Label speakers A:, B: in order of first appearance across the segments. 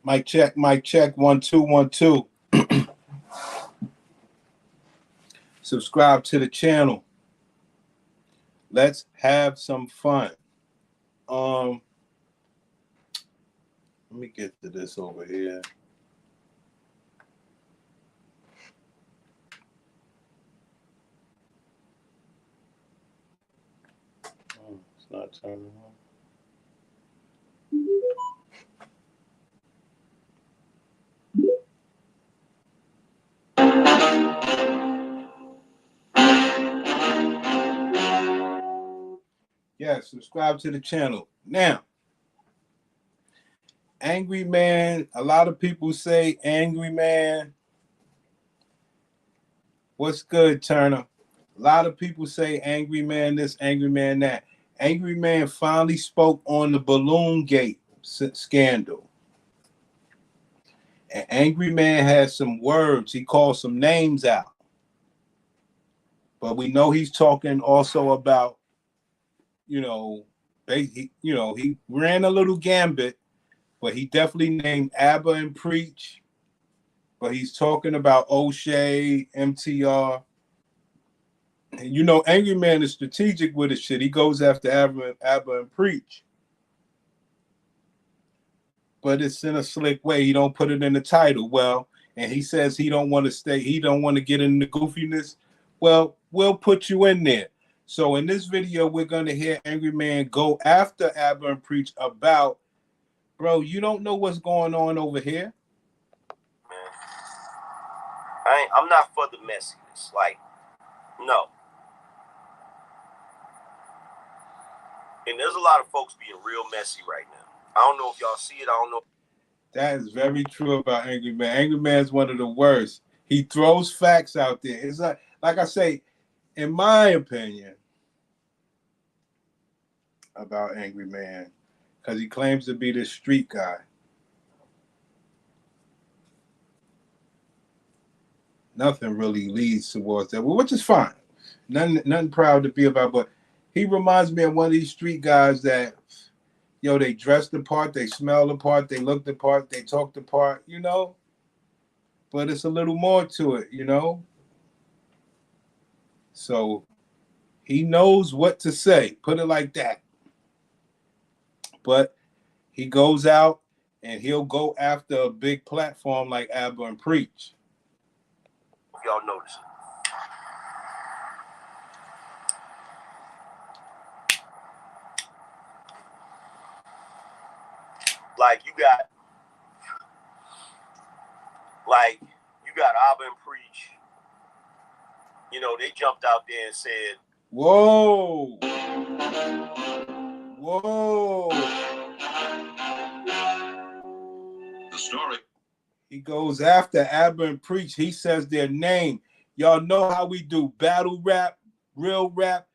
A: Mic check, 1 2 1 2. Subscribe to the channel. Let's have some fun. Let me get to this over here. Oh, it's not turning on. Yes, subscribe to the channel. Now, Angryman, a lot of people say Angryman. What's good, Turner? A lot of people say Angryman this, Angryman that. Angryman finally spoke on the Balloon Gate scandal. And Angryman has some words. He called some names out. But we know he's talking also about, he ran a little gambit, but he definitely named Abba and Preach. But he's talking about Oshay, MTR. And Angryman is strategic with his shit. He goes after Abba and Preach. But it's in a slick way. He don't put it in the title. Well, and he says he don't want to get in the goofiness. Well, we'll put you in there. So in this video, we're going to hear Angryman go after Abba and Preach about, bro, you don't know what's going on over here.
B: Man, I'm not for the messiness. Like, no. And there's a lot of folks being real messy right now. I don't know if y'all see it. I don't know.
A: That is very true about Angryman. Angryman is one of the worst. He throws facts out there. It's like I say, in my opinion, about Angryman, because he claims to be this street guy. Nothing really leads towards that, which is fine. Nothing proud to be about, but he reminds me of one of these street guys that, they dress the part, they smell the part, they look the part, they talk the part, but it's a little more to it, So he knows what to say, put it like that. But he goes out and he'll go after a big platform like Abba and Preach.
B: If y'all notice it. Like you got Abba and Preach. They jumped out there and said,
A: Whoa.
B: The story.
A: He goes after Abba and Preach. He says their name. Y'all know how we do battle rap, real rap.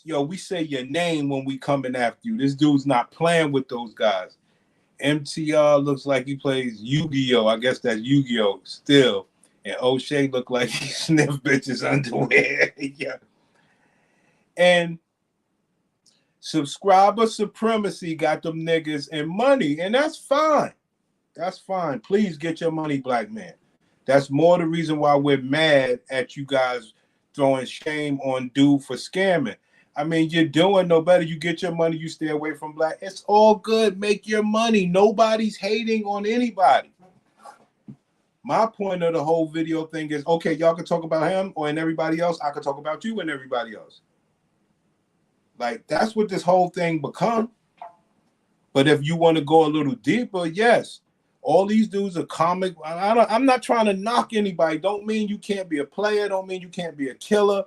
A: We say your name when we coming after you. This dude's not playing with those guys. MTR looks like he plays Yu-Gi-Oh! I guess that's Yu-Gi-Oh! Still. And Oshay look like he sniffed bitches' underwear. Yeah. And subscriber supremacy got them niggas and money, and that's fine. That's fine. Please get your money, black man. That's more the reason why we're mad at you guys throwing shame on dude for scamming. I mean, you're doing no better. You get your money, you stay away from black. It's all good. Make your money. Nobody's hating on anybody. My point of the whole video thing is, okay, y'all can talk about him or and everybody else. I can talk about you and everybody else. Like, that's what this whole thing become. But if you want to go a little deeper, yes. All these dudes are comic. I'm not trying to knock anybody. Don't mean you can't be a player. Don't mean you can't be a killer.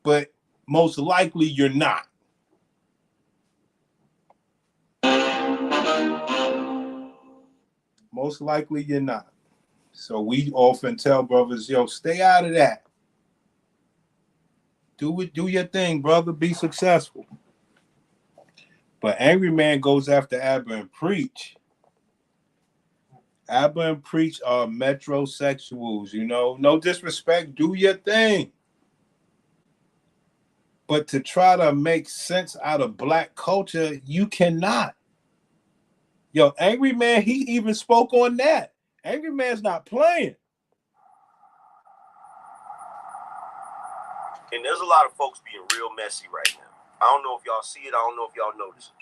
A: But most likely you're not. Most likely you're not. So we often tell brothers, stay out of that. Do your thing, brother. Be successful. But Angryman goes after Abba and Preach. Abba and Preach are metrosexuals, No disrespect. Do your thing. But to try to make sense out of black culture, you cannot. Yo, Angryman, he even spoke on that. Angryman's not playing.
B: And there's a lot of folks being real messy right now. I don't know if y'all see it. I don't know if y'all notice it.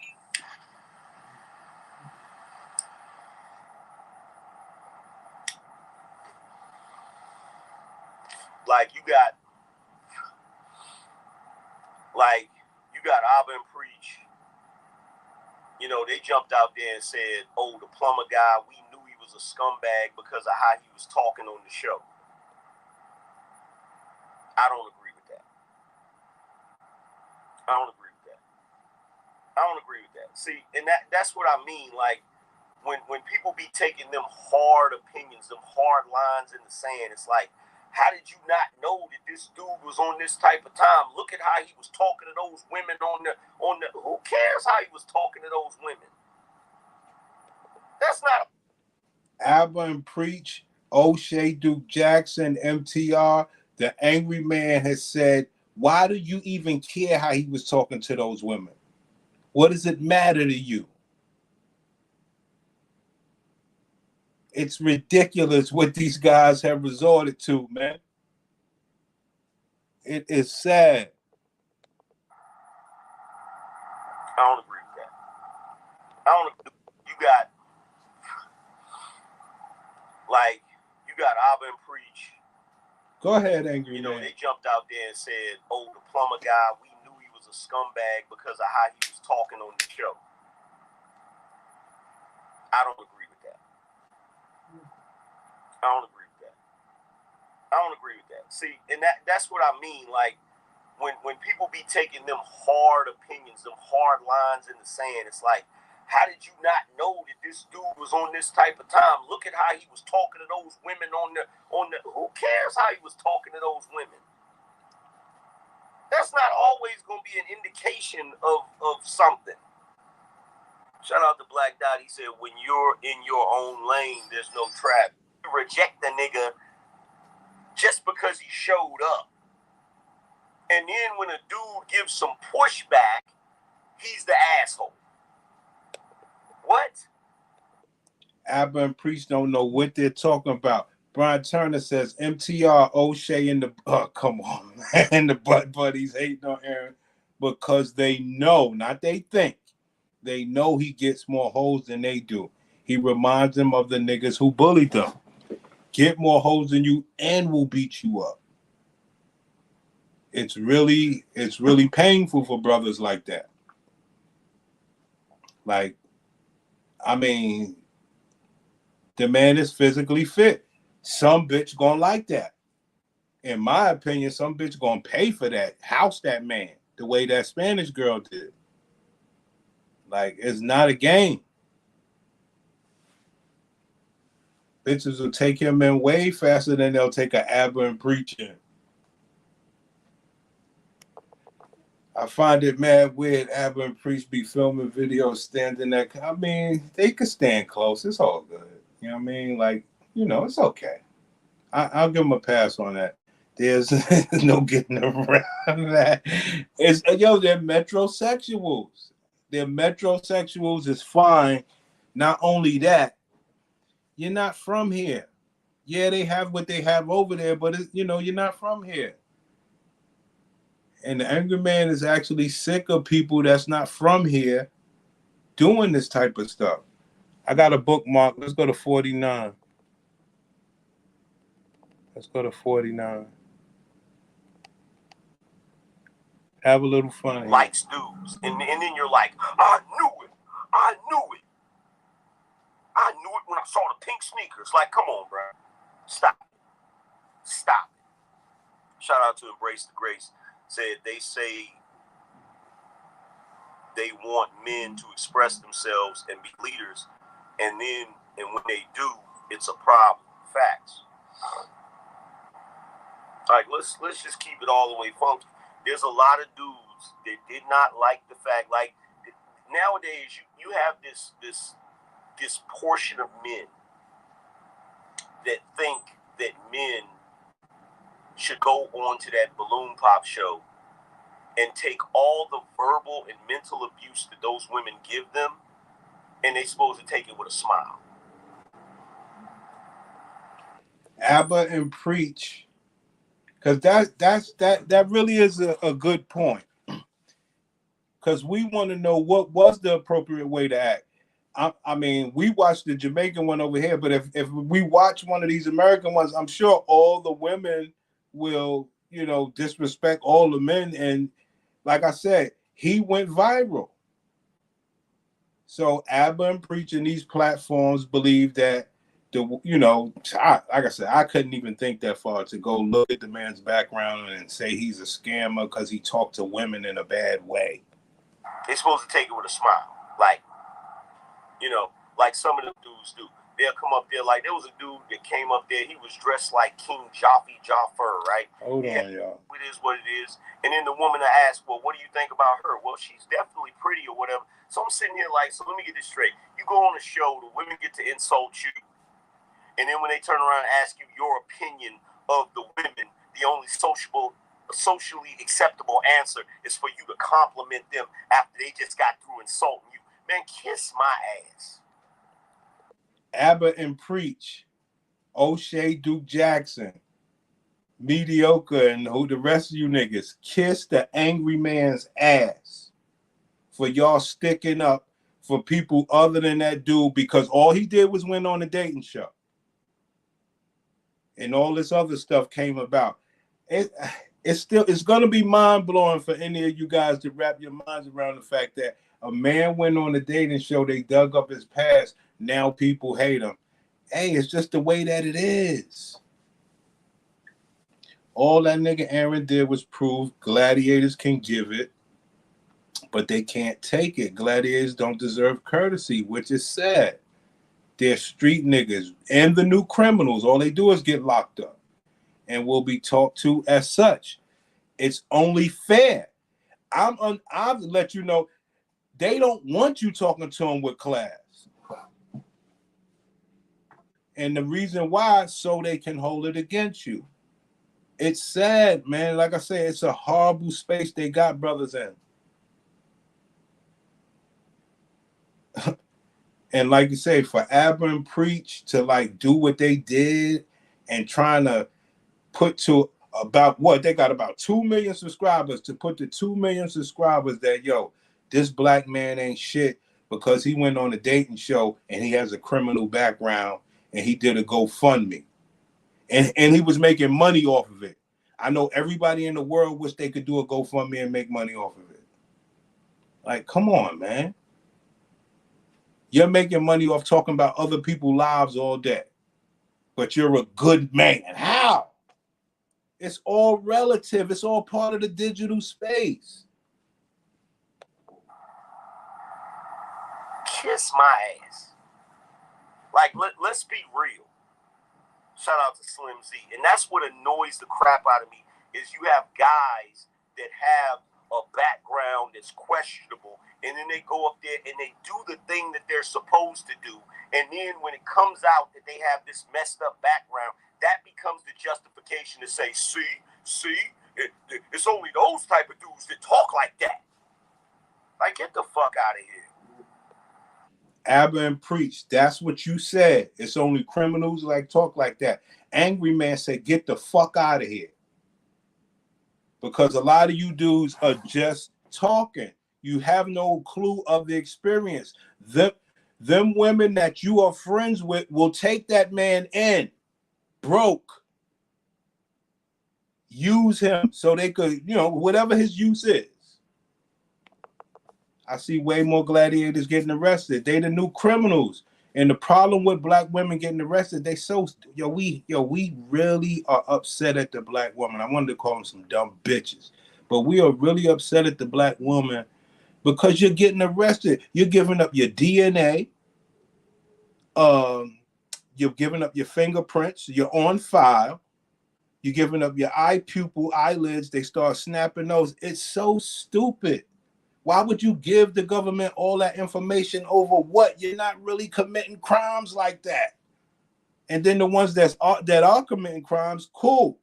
B: Like you got Abba and Preach. You know, they jumped out there and said, oh, the plumber guy, we knew he was a scumbag because of how he was talking on the show. I don't agree with that. I don't agree with that. See, and that's what I mean. Like, when people be taking them hard opinions, them hard lines in the sand, it's like, how did you not know that this dude was on this type of time? Look at how he was talking to those women on the. Who cares how he was talking to those women? That's not.
A: Abba and Preach, Oshay, Duke Jackson, MTR, the Angryman has said, why do you even care how he was talking to those women? What does it matter to you? It's ridiculous what these guys have resorted to, man. It is sad.
B: I don't agree with that. You got Abba and Preach.
A: Go ahead, Angry.
B: You know, they jumped out there and said, oh, the plumber guy, we knew he was a scumbag because of how he was talking on the show. I don't agree with that. See, and that's what I mean. Like, when people be taking them hard opinions, them hard lines in the sand, it's like, how did you not know that this dude was on this type of time? Look at how he was talking to those women on the. Who cares how he was talking to those women? That's not always going to be an indication of something. Shout out to Black Dot. He said, when you're in your own lane, there's no trap. You reject the nigga just because he showed up. And then when a dude gives some pushback, he's the asshole. What?
A: Abba and Priest don't know what they're talking about. Brian Turner says MTR, Oshay, and the come on, man. And the butt buddies hating on Aaron because they know, not they think, they know he gets more hoes than they do. He reminds them of the niggas who bullied them. Get more hoes than you and will beat you up. It's really painful for brothers like that. Like, I mean, the man is physically fit. Some bitch gonna like that. In my opinion, some bitch gonna pay for that, house that man, the way that Spanish girl did. Like, it's not a game. Bitches will take him in way faster than they'll take an Abba and Preach in. I find it mad weird Abba and Preach be filming videos standing there. I mean, they could stand close. It's all good. You know what I mean? Like, you know, it's okay. I'll give them a pass on that. There's no getting around that. They're metrosexuals. They're metrosexuals is fine. Not only that, you're not from here. Yeah, they have what they have over there, but you're not from here. And the Angryman is actually sick of people that's not from here doing this type of stuff. I got a bookmark. Let's go to 49. Let's go to 49. Have a little fun.
B: Likes dudes. And then you're like, I knew it when I saw the pink sneakers. Like, come on, bro. Stop it. Shout out to Embrace the Grace. Said they say they want men to express themselves and be leaders. And when they do, it's a problem. Facts. Like, let's just keep it all the way funky. There's a lot of dudes that did not like the fact, like, nowadays you have this portion of men that think that men should go on to that balloon pop show and take all the verbal and mental abuse that those women give them and they supposed to take it with a smile.
A: Abba and preach, because that really is a good point. Because we want to know what was the appropriate way to act. I mean, we watched the Jamaican one over here, but if we watch one of these American ones, I'm sure all the women will, disrespect all the men. And like I said, he went viral. So Abba and Preach and these platforms believe that like I said, I couldn't even think that far to go look at the man's background and say he's a scammer because he talked to women in a bad way.
B: They're supposed to take it with a smile, like some of the dudes do. They'll come up there like there was a dude that came up there. He was dressed like King Jaffer, right?
A: Hold on, y'all.
B: It is what it is. And then the woman asked, well, what do you think about her? Well, she's definitely pretty or whatever. So I'm sitting here like, so let me get this straight. You go on a show, the women get to insult you. And then when they turn around and ask you your opinion of the women, the only socially acceptable answer is for you to compliment them after they just got through insulting you. Man, kiss my ass.
A: Abba and Preach, Oshay, Duke Jackson, Mediocre, and who the rest of you niggas, kiss the angry man's ass for y'all sticking up for people other than that dude, because all he did was win on a dating show. And all this other stuff came about. It's going to be mind-blowing for any of you guys to wrap your minds around the fact that a man went on a dating show, they dug up his past, now people hate him. Hey, it's just the way that it is. All that nigga Aaron did was prove Gladiators can give it, but they can't take it. Gladiators don't deserve courtesy, which is sad. They're street niggas and the new criminals. All they do is get locked up and will be talked to as such. It's only fair. I've let you know they don't want you talking to them with class. And the reason why, so they can hold it against you. It's sad, man. Like I say, it's a horrible space they got brothers in. And like you say, for Abba and Preach to like do what they did and trying to put to about what they got about 2 million subscribers, to put to 2 million subscribers that, this black man ain't shit because he went on a dating show and he has a criminal background and he did a GoFundMe. And he was making money off of it. I know everybody in the world wish they could do a GoFundMe and make money off of it. Like, come on, man. You're making money off talking about other people's lives all day, but you're a good man. How? It's all relative. It's all part of the digital space.
B: Kiss my ass. Like, let's be real. Shout out to Slim Z. And that's what annoys the crap out of me, is you have guys that have a background that's questionable, and then they go up there and they do the thing that they're supposed to do. And then when it comes out that they have this messed up background, that becomes the justification to say, it's only those type of dudes that talk like that. Like, get the fuck out of here.
A: Abba and Preach, that's what you said. It's only criminals like talk like that. Angryman said, get the fuck out of here. Because a lot of you dudes are just talking. You have no clue of the experience. Them women that you are friends with will take that man in broke. Use him so they could, whatever his use is. I see way more gladiators getting arrested. They the new criminals. And the problem with black women getting arrested, we really are upset at the black woman. I wanted to call them some dumb bitches. But we are really upset at the black woman because you're getting arrested. You're giving up your DNA. You're giving up your fingerprints. You're on file. You're giving up your eye pupil, eyelids. They start snapping those. It's so stupid. Why would you give the government all that information over what? You're not really committing crimes like that. And then the ones that are committing crimes, cool.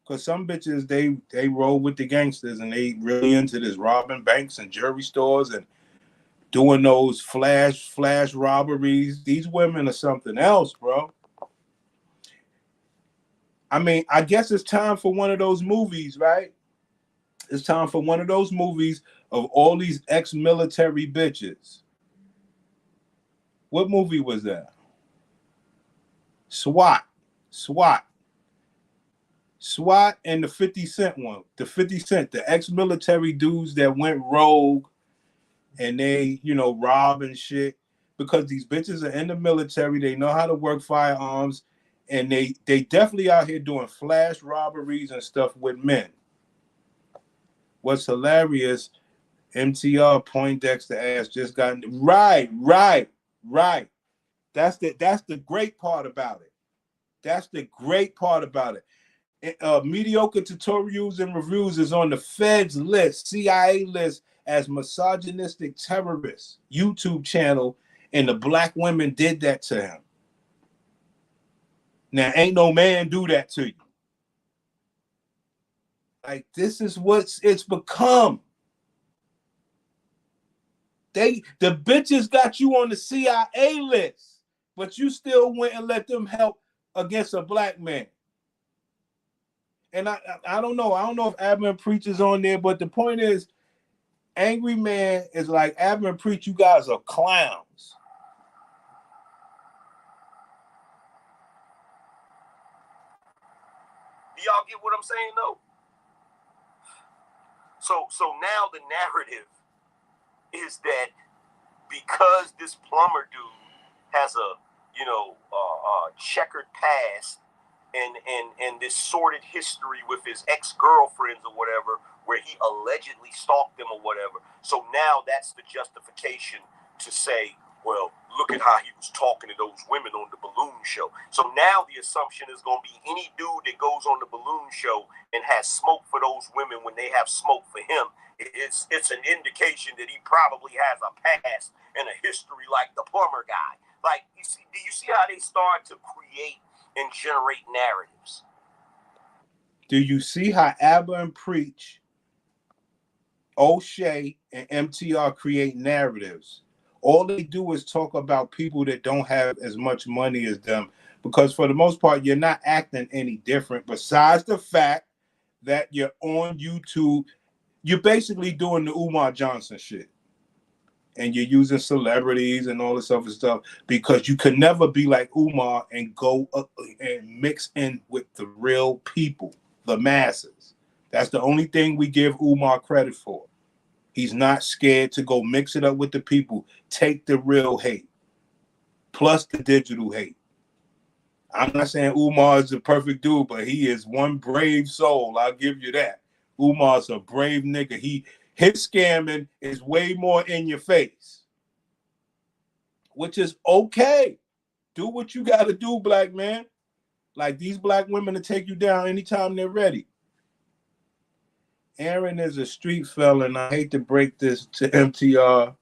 A: Because some bitches, they roll with the gangsters and they really into this robbing banks and jewelry stores and doing those flash robberies. These women are something else, bro. I mean, I guess it's time for one of those movies, right? It's time for one of those movies of all these ex-military bitches. What movie was that? SWAT and the 50 Cent one. The 50 Cent, the ex-military dudes that went rogue and they, rob and shit. Because these bitches are in the military, they know how to work firearms, and they definitely out here doing flash robberies and stuff with men. What's hilarious, MTR Poindexter ass just got right. That's the great part about it. That's the great part about it. Mediocre tutorials and reviews is on the Fed's list, CIA list as misogynistic terrorist YouTube channel, and the black women did that to him. Now, ain't no man do that to you. Like, this is what it's become. The bitches got you on the CIA list, but you still went and let them help against a black man. And I don't know. I don't know if Abner Preach is on there, but the point is, Angryman is like, Abner Preach, you guys are clowns.
B: Do y'all get what I'm saying, though? So now the narrative is that because this plumber dude has a checkered past and this sordid history with his ex-girlfriends or whatever, where he allegedly stalked them or whatever. So now that's the justification to say, well, look at how he was talking to those women on the balloon show. So now the assumption is going to be any dude that goes on the balloon show and has smoke for those women when they have smoke for him, it's an indication that he probably has a past and a history like the plumber guy. Like, do you see how they start to create and generate narratives?
A: Do you see how Abba and Preach, Oshay, and MTR create narratives? All they do is talk about people that don't have as much money as them, because for the most part, you're not acting any different, besides the fact that you're on YouTube. You're basically doing the Umar Johnson shit. And you're using celebrities and all this other stuff, because you could never be like Umar and go up and mix in with the real people, the masses. That's the only thing we give Umar credit for. He's not scared to go mix it up with the people, take the real hate, plus the digital hate. I'm not saying Umar is the perfect dude, but he is one brave soul. I'll give you that. Umar's a brave nigga. His scamming is way more in your face, which is okay. Do what you got to do, black man. Like, these black women to take you down anytime they're ready. Aaron is a street fella, and I hate to break this to MTR,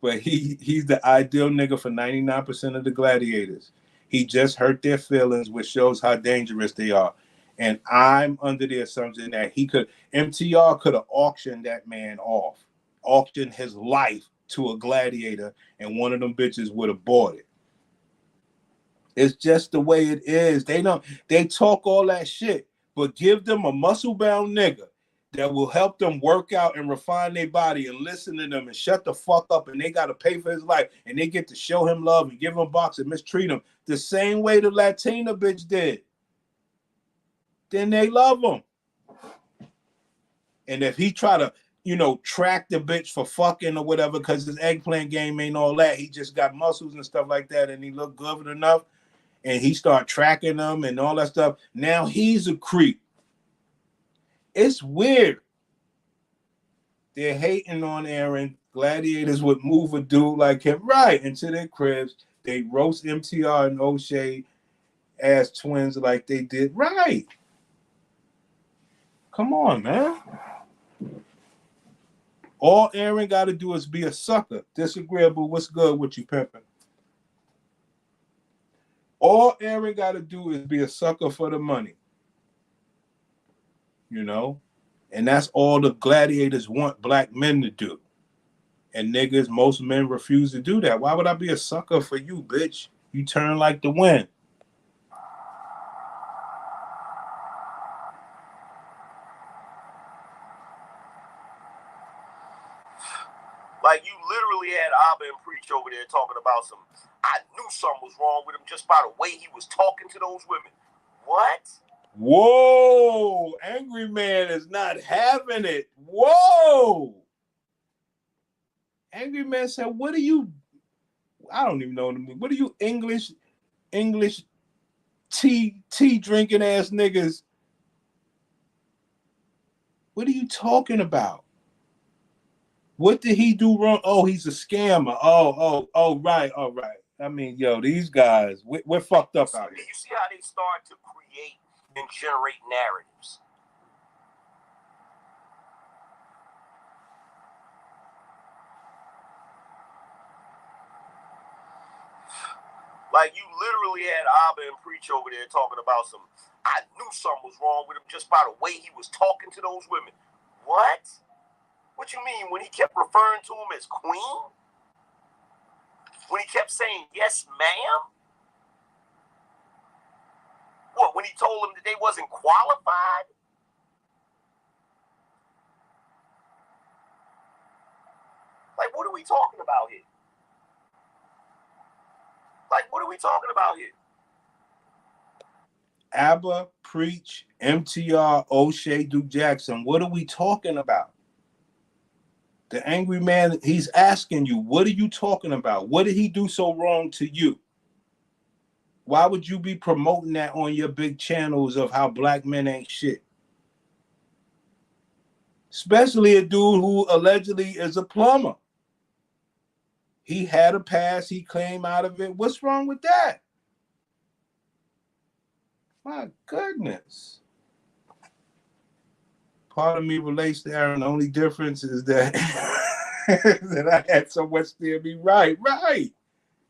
A: but he's the ideal nigga for 99% of the gladiators. He just hurt their feelings, which shows how dangerous they are. And I'm under the assumption that MTR could have auctioned that man off, auctioned his life to a gladiator, and one of them bitches would have bought it. It's just the way it is. They talk all that shit, but give them a muscle-bound nigga that will help them work out and refine their body and listen to them and shut the fuck up, and they got to pay for his life, and they get to show him love and give him box and mistreat him the same way the Latina bitch did. Then they love him. And if he try to, track the bitch for fucking or whatever, because his eggplant game ain't all that, he just got muscles and stuff like that, and he look good enough, and he start tracking them and all that stuff, now he's a creep. It's weird. They're hating on Aaron. Gladiators would move a dude like him right into their cribs. They roast MTR and Oshay as twins like they did. Right. Come on, man. All Aaron got to do is be a sucker. Disagreeable. What's good with you, pimpin'? All Aaron got to do is be a sucker for the money. And that's all the gladiators want black men to do. And niggas, most men refuse to do that. Why would I be a sucker for you, bitch? You turn like the wind.
B: Like, you literally had Abba and Preach over there talking about some, I knew something was wrong with him just by the way he was talking to those women. What?
A: Whoa! Angryman is not having it. Whoa! Angryman said, what are you, I don't even know what are you English tea drinking ass niggas? What are you talking about? What did he do wrong? Oh, he's a scammer. Oh, right, all right. I mean, yo, these guys, we're fucked up out here.
B: You see how they start to create and generate narratives? Like, you literally had Abba and Preach over there talking about some, I knew something was wrong with him just by the way he was talking to those women. What? What you mean? When he kept referring to him as queen? When he kept saying, yes, ma'am? What, when he told them that they wasn't qualified? Like, what are we talking about here? Like, what are we talking about here?
A: Abba, Preach, MTR, Oshay, Duke Jackson. What are we talking about? The Angryman, he's asking you, what are you talking about? What did he do so wrong to you? Why would you be promoting that on your big channels of how black men ain't shit? Especially a dude who allegedly is a plumber. He had a past, he came out of it. What's wrong with that? My goodness. Part of me relates to Aaron. The only difference is that that I had someone steer me right.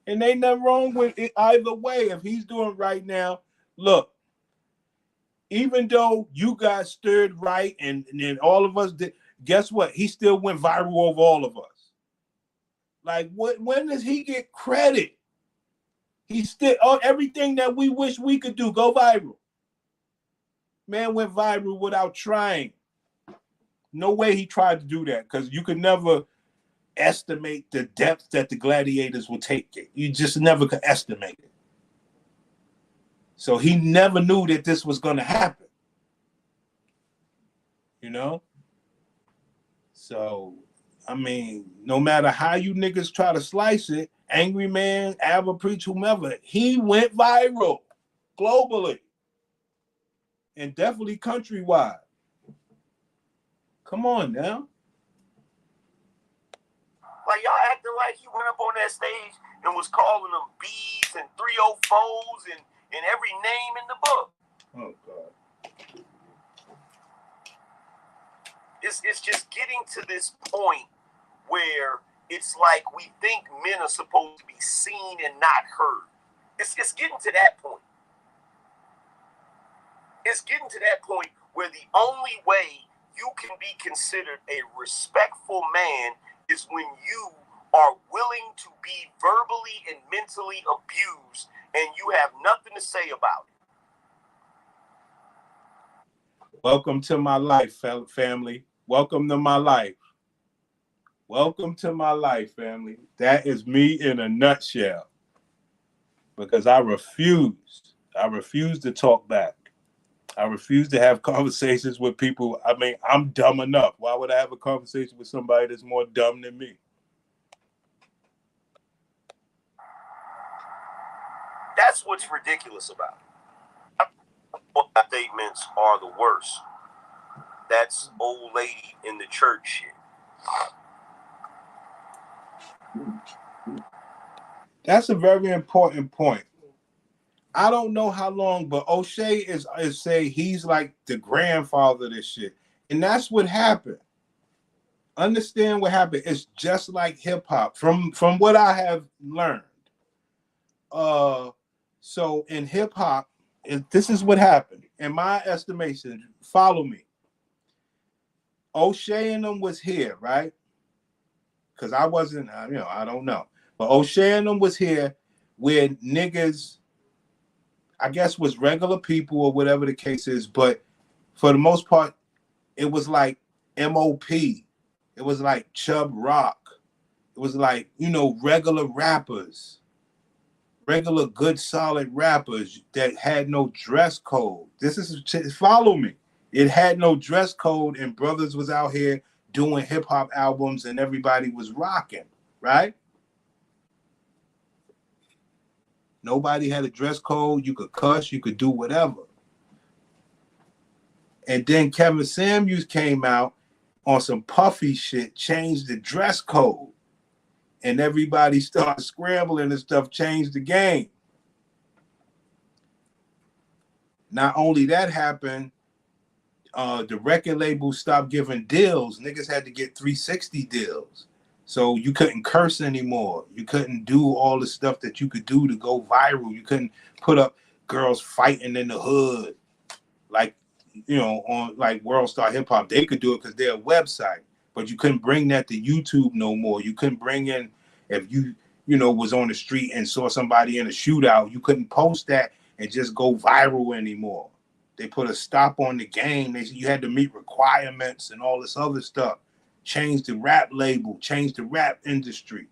A: And ain't nothing wrong with it either way. If he's doing right now, look, even though you got stirred right and then all of us did, guess what? He still went viral over all of us. Like, when does he get credit? He still, everything that we wish we could do, go viral. Man went viral without trying. No way he tried to do that, because you could never estimate the depth that the Gladiators will take it. You just never could estimate it. So he never knew that this was going to happen. You know? So, I mean, no matter how you niggas try to slice it, Angryman, Abba, Preach, whomever, he went viral globally and definitely countrywide. Come on now.
B: Like, y'all acting like he went up on that stage and was calling them B's and 304s and every name in the book.
A: Oh, God.
B: It's just getting to this point where it's like we think men are supposed to be seen and not heard. It's getting to that point. It's getting to that point where the only way you can be considered a respectful man is when you are willing to be verbally and mentally abused and you have nothing to say about it.
A: Welcome to my life, family. Welcome to my life. Welcome to my life, family. That is me in a nutshell. Because I refuse to talk back. I refuse to have conversations with people. I mean, I'm dumb enough. Why would I have a conversation with somebody that's more dumb than me?
B: That's what's ridiculous about it. Statements are the worst. That's old lady in the church shit.
A: That's a very important point. I don't know how long, but Oshay is say he's like the grandfather of this shit. And that's what happened. Understand what happened. It's just like hip hop from what I have learned. So in hip hop, this is what happened. In my estimation, follow me. Oshay and them was here, right? because I wasn't, I don't know. But Oshay and them was here where niggas, I guess, was regular people or whatever the case is. But for the most part, it was like MOP. It was like Chubb Rock. It was like, regular rappers. Regular, good, solid rappers that had no dress code. Follow me. It had no dress code, and brothers was out here doing hip hop albums, and everybody was rocking, right? Nobody had a dress code. You could cuss, you could do whatever. And then Kevin Samuels came out on some puffy shit, changed the dress code. And everybody started scrambling and stuff, changed the game. Not only that happened, the record label stopped giving deals. Niggas had to get 360 deals. So you couldn't curse anymore. You couldn't do all the stuff that you could do to go viral. You couldn't put up girls fighting in the hood. Like, on like World Star Hip Hop. They could do it because they're a website. But you couldn't bring that to YouTube no more. You couldn't bring in, if you was on the street and saw somebody in a shootout, you couldn't post that and just go viral anymore. They put a stop on the game. You had to meet requirements and all this other stuff. Change the rap label, change the rap industry.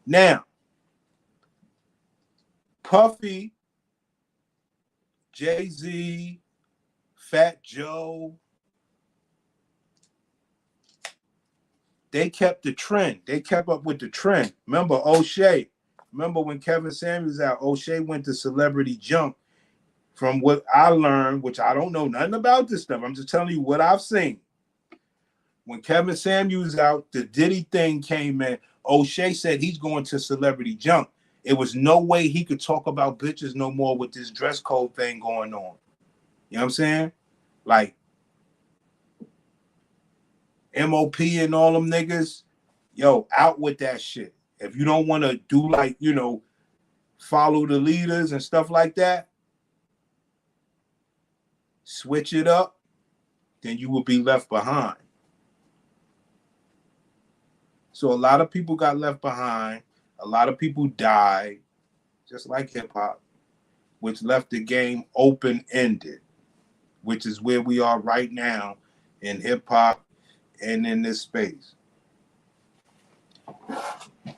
A: Now, Puffy, Jay-Z, Fat Joe, they kept the trend. They kept up with the trend. Remember Oshay? Remember when Kevin Samuels out, Oshay went to Celebrity Junk. From what I learned, which I don't know nothing about this stuff, I'm just telling you what I've seen. When Kevin Samuels out, the Diddy thing came in. Oshay said he's going to Celebrity Junk. It was no way he could talk about bitches no more with this dress code thing going on. You know what I'm saying? Like, MOP and all them niggas, out with that shit. If you don't want to do like, follow the leaders and stuff like that, switch it up, then you will be left behind. So a lot of people got left behind. A lot of people died, just like hip hop, which left the game open-ended, which is where we are right now in hip hop and in this space.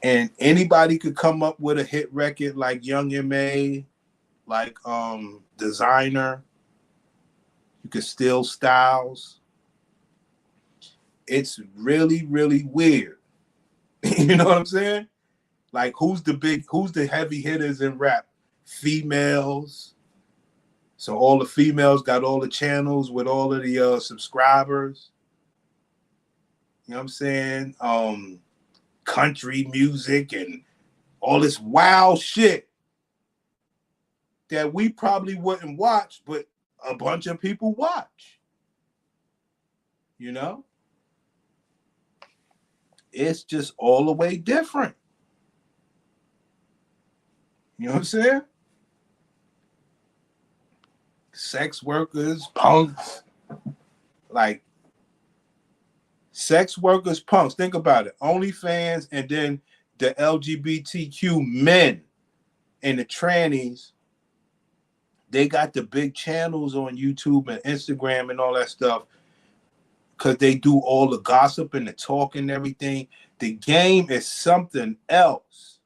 A: And anybody could come up with a hit record like Young M.A., like Designer. You could steal Styles. It's really, really weird. You know what I'm saying? Like, who's the heavy hitters in rap? Females. So all the females got all the channels with all of the subscribers. You know what I'm saying? Country music and all this wild shit that we probably wouldn't watch, but a bunch of people watch. It's just all the way different. You know what I'm saying? Sex workers, punks, like sex workers, punks. Think about it. OnlyFans, and then the LGBTQ men and the trannies, they got the big channels on YouTube and Instagram and all that stuff because they do all the gossip and the talk and everything. The game is something else.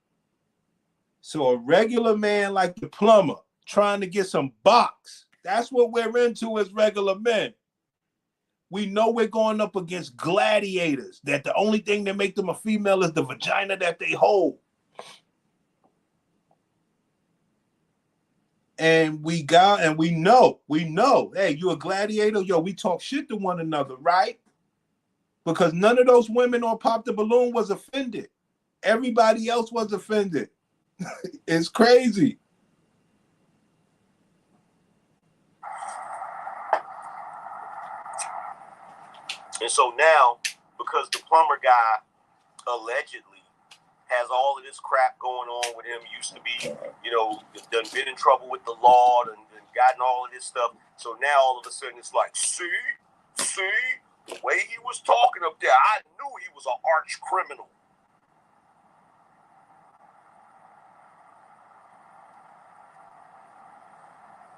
A: So a regular man like the plumber trying to get some box, that's what we're into as regular men. We know we're going up against gladiators, that the only thing that make them a female is the vagina that they hold. And we know, hey, you a gladiator? Yo, we talk shit to one another, right? Because none of those women on Pop the Balloon was offended. Everybody else was offended. It's crazy.
B: And so now, because the plumber guy allegedly has all of this crap going on with him, used to be, done been in trouble with the law and gotten all of this stuff. So now all of a sudden it's like, see, The way he was talking up there, I knew he was an arch criminal.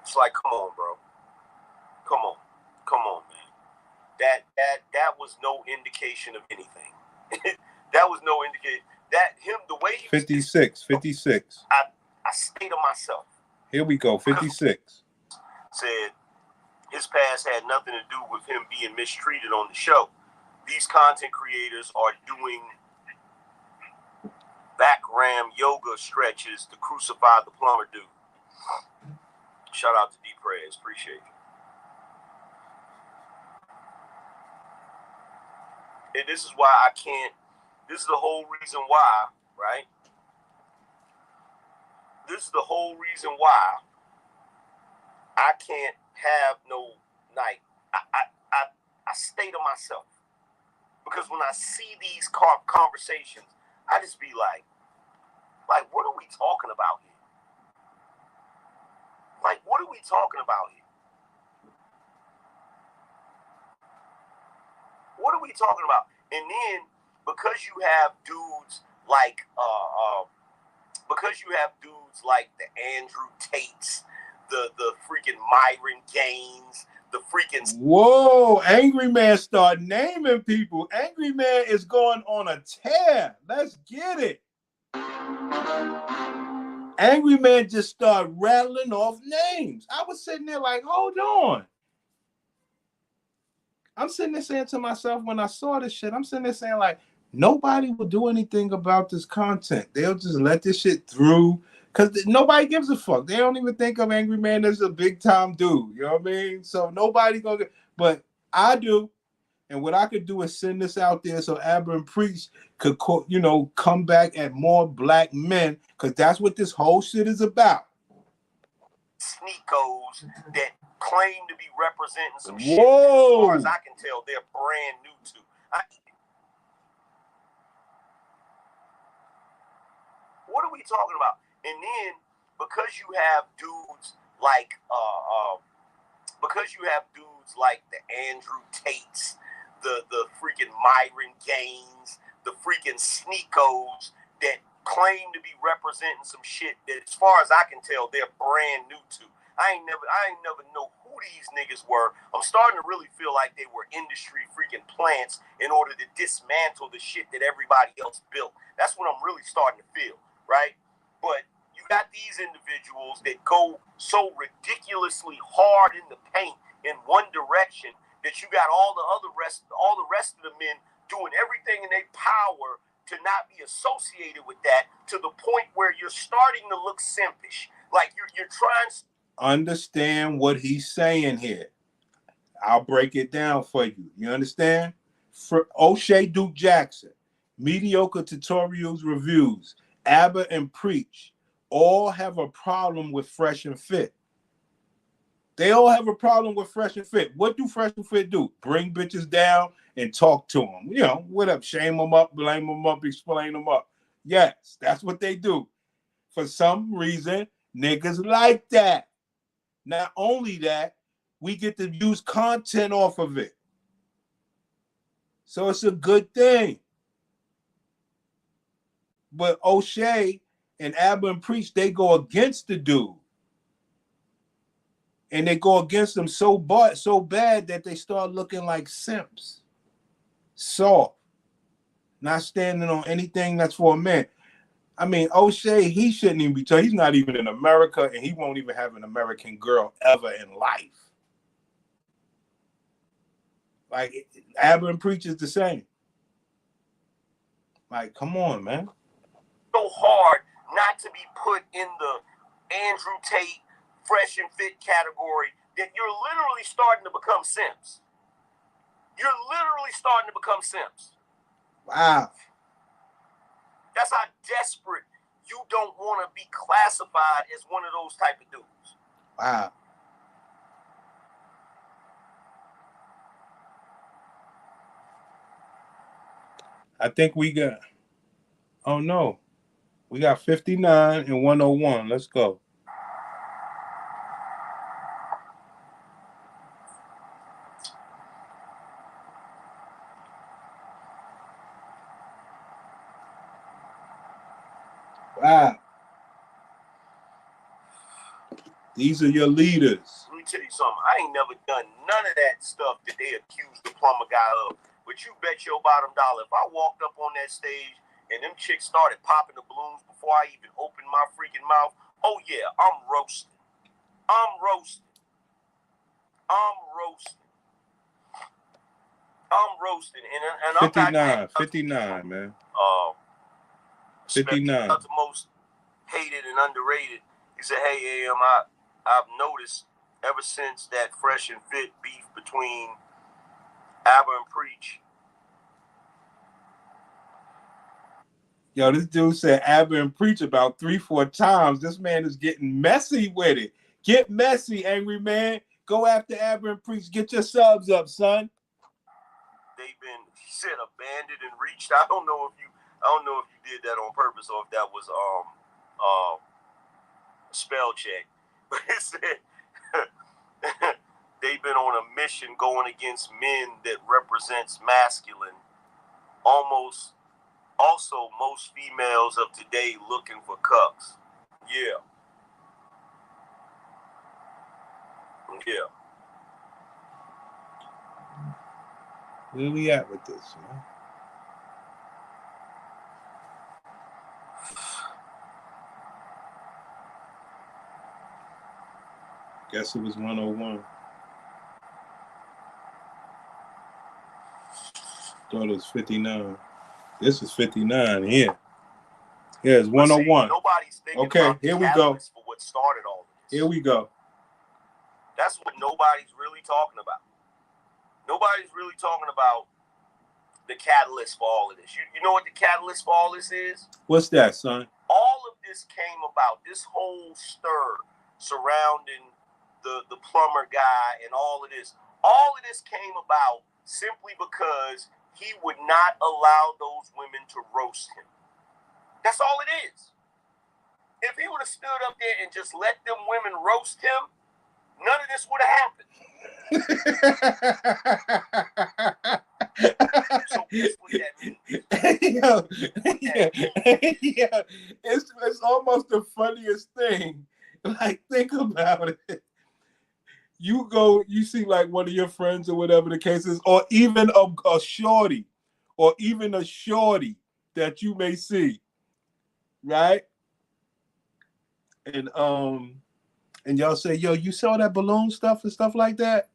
B: It's like, come on, bro. Come on, man. That was no indication of anything. That was no indication. That him, the way he
A: 56.
B: I stay to myself.
A: Here we go, 56.
B: Said his past had nothing to do with him being mistreated on the show. These content creators are doing back ram yoga stretches to crucify the plumber dude. Shout out to D Prayers, appreciate you. And this is why I can't. This is the whole reason why, right? This is the whole reason why I can't have no night. I stay to myself. Because when I see these conversations, I just be like, what are we talking about here? Like, what are we talking about here? What are we talking about? And then, because you have dudes like the Andrew Tates, the freaking Myron Gaines, the freaking
A: whoa, Angryman start naming people. Angryman is going on a tear. Let's get it. Angryman just started rattling off names. I was sitting there like, hold on. I'm sitting there saying to myself when I saw this shit, I'm sitting there saying like, nobody will do anything about this content. They'll just let this shit through because nobody gives a fuck. They don't even think of Angryman as a big time dude. You know what I mean? So nobody gonna get, but I do. And what I could do is send this out there so Abba and Priest could, come back at more black men because that's what this whole shit is about.
B: Sneakos that claim to be representing some shit.
A: Whoa.
B: As far as I can tell, they're brand new to. What are we talking about? And then because you have dudes like the Andrew Tates, the freaking Myron Gaines, the freaking Sneakos that claim to be representing some shit that, as far as I can tell, they're brand new to. I ain't never know who these niggas were. I'm starting to really feel like they were industry freaking plants in order to dismantle the shit that everybody else built. That's what I'm really starting to feel, right? But you got these individuals that go so ridiculously hard in the paint in one direction that you got all the rest of the men doing everything in their power to not be associated with that, to the point where you're starting to look simpish. Like you're trying to
A: understand what he's saying here. I'll break it down for you. You understand? For Oshay Duke Jackson, mediocre tutorials reviews, Abba and Preach all have a problem with Fresh and Fit. They all have a problem with Fresh and Fit. What do Fresh and Fit do? Bring bitches down and talk to them. What up? Shame them up, blame them up, explain them up. Yes, that's what they do. For some reason, niggas like that. Not only that, we get to use content off of it. So it's a good thing. But Oshay and Abba and Preach, they go against the dude. And they go against him so bad that they start looking like simps. Soft. Not standing on anything that's for a man. I mean, Oshay, he shouldn't even be told. He's not even in America, and he won't even have an American girl ever in life. Like, Abba and Preach is the same. Like, come on, man.
B: So hard not to be put in the Andrew Tate Fresh and Fit category that you're literally starting to become simps. You're literally starting to become simps.
A: Wow.
B: That's how desperate you don't want to be classified as one of those type of dudes.
A: Wow. I think we got, oh no, we got 59 and 101. Let's go. These are your leaders.
B: Let me tell you something. I ain't never done none of that stuff that they accused the plumber guy of. But you bet your bottom dollar, if I walked up on that stage and them chicks started popping the balloons before I even opened my freaking mouth, oh yeah, I'm roasting. I'm roasting. I'm roasting. I'm roasting. And
A: 59, 59, man. 59.
B: Not the most hated and underrated. He said, hey, I've noticed ever since that Fresh and Fit beef between Aber and Preach.
A: Yo, this dude said Aber and Preach about 3-4 times. This man is getting messy with it. Get messy, Angry Man. Go after Aber and Preach. Get your subs up, son.
B: They've been, he said, abandoned and reached. I don't know if you did that on purpose or if that was spell check. But it said they've been on a mission going against men that represents masculine. Also, most females of today looking for cucks. Yeah. Yeah.
A: Where we at with this, man? Guess it was 101. Thought it was 59. This is 59 here. Yeah, it's 101.
B: See, nobody's thinking
A: okay,
B: about
A: here we go.
B: For what started all of this.
A: Here we go.
B: That's what nobody's really talking about. Nobody's really talking about the catalyst for all of this. You know what the catalyst for all this is?
A: What's that, son?
B: All of this came about, this whole stir surrounding the plumber guy and all of this. All of this came about simply because he would not allow those women to roast him. That's all it is. If he would have stood up there and just let them women roast him, none of this would have happened. So guess what that means?
A: It's almost the funniest thing. Like, think about it. You see like one of your friends or whatever the case is, or even a shorty, or even a shorty that you may see, right? And y'all say, yo, you saw that balloon stuff and stuff like that?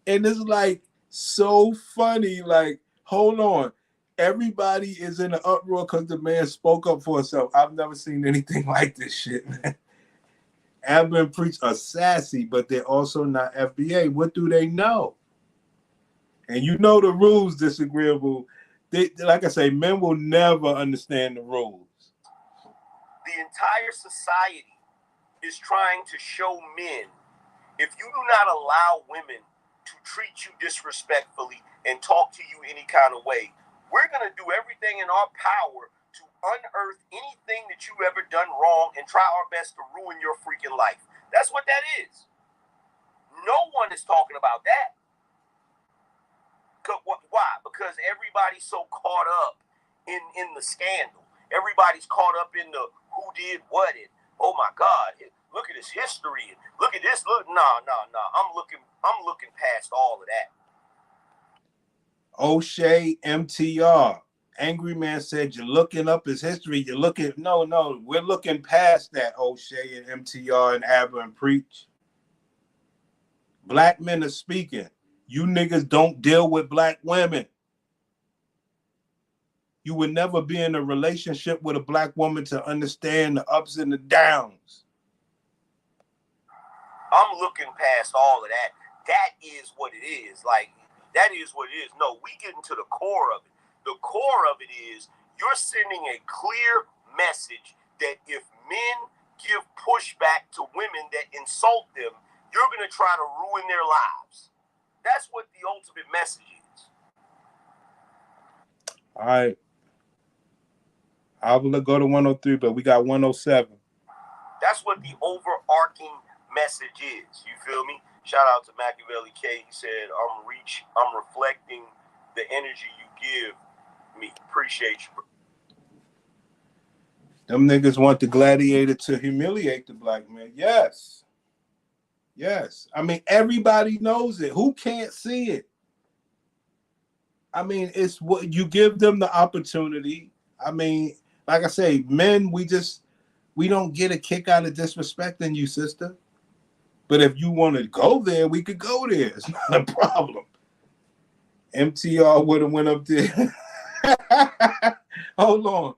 A: And it's like so funny, like, hold on. Everybody is in an uproar because the man spoke up for himself. I've never seen anything like this shit, man. Aber and Preach are sassy, but they're also not FBA. What do they know? And you know the rules, Disagreeable. Like I say, men will never understand the rules.
B: The entire society is trying to show men, if you do not allow women to treat you disrespectfully and talk to you any kind of way, we're going to do everything in our power to unearth anything that you've ever done wrong and try our best to ruin your freaking life. That's what that is. No one is talking about that. Why? Because everybody's so caught up in the scandal. Everybody's caught up in the who did what and oh my God, look at his history and look at this. No. I'm looking past all of that.
A: Oshay, MTR. Angryman said you're looking up his history. You're looking. No, we're looking past that. Oshay and MTR and Aber and Preach. Black men are speaking. You niggas don't deal with black women. You would never be in a relationship with a black woman to understand the ups and the downs.
B: I'm looking past all of that. That is what it is. Like, that is what it is. No, we get into the core of it. The core of it is you're sending a clear message that if men give pushback to women that insult them, you're going to try to ruin their lives. That's what the ultimate message is.
A: All right. I will go to 103, but we got 107.
B: That's what the overarching message is. You feel me? Shout out to Machiavelli K. He said, I'm reflecting the energy you give me. Appreciate you.
A: Them niggas want the gladiator to humiliate the black man. Yes. Yes. I mean, everybody knows it. Who can't see it? I mean, it's what you give them the opportunity. I mean, like I say, men, we don't get a kick out of disrespecting you, sister. But if you want to go there, we could go there. It's not a problem. MTR would have went up there. Hold on.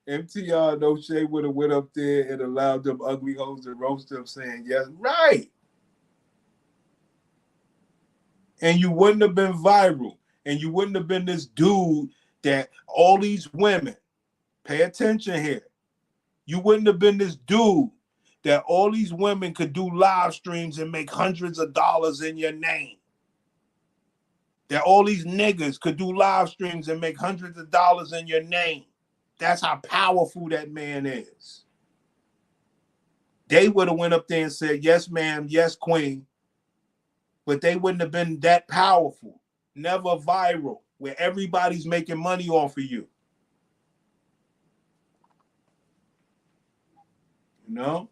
A: MTR, no shade, would have went up there and allowed them ugly hoes to roast them saying, yes, right. And you wouldn't have been viral. And you wouldn't have been this dude that all these women, pay attention here. You wouldn't have been this dude that all these women could do live streams and make hundreds of dollars in your name. That all these niggas could do live streams and make hundreds of dollars in your name. That's how powerful that man is. They would have went up there and said, yes, ma'am, yes, queen. But they wouldn't have been that powerful. Never viral, where everybody's making money off of you. You know?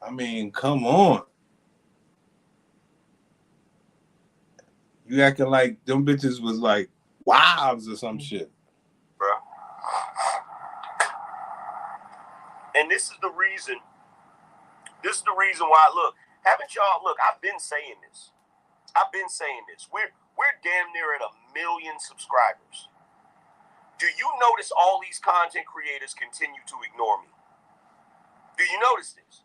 A: I mean, come on. You acting like them bitches was like wives or some shit.
B: Bro. And this is the reason why, look, haven't y'all, look, I've been saying this. We're damn near at 1 million subscribers. Do you notice all these content creators continue to ignore me? Do you notice this?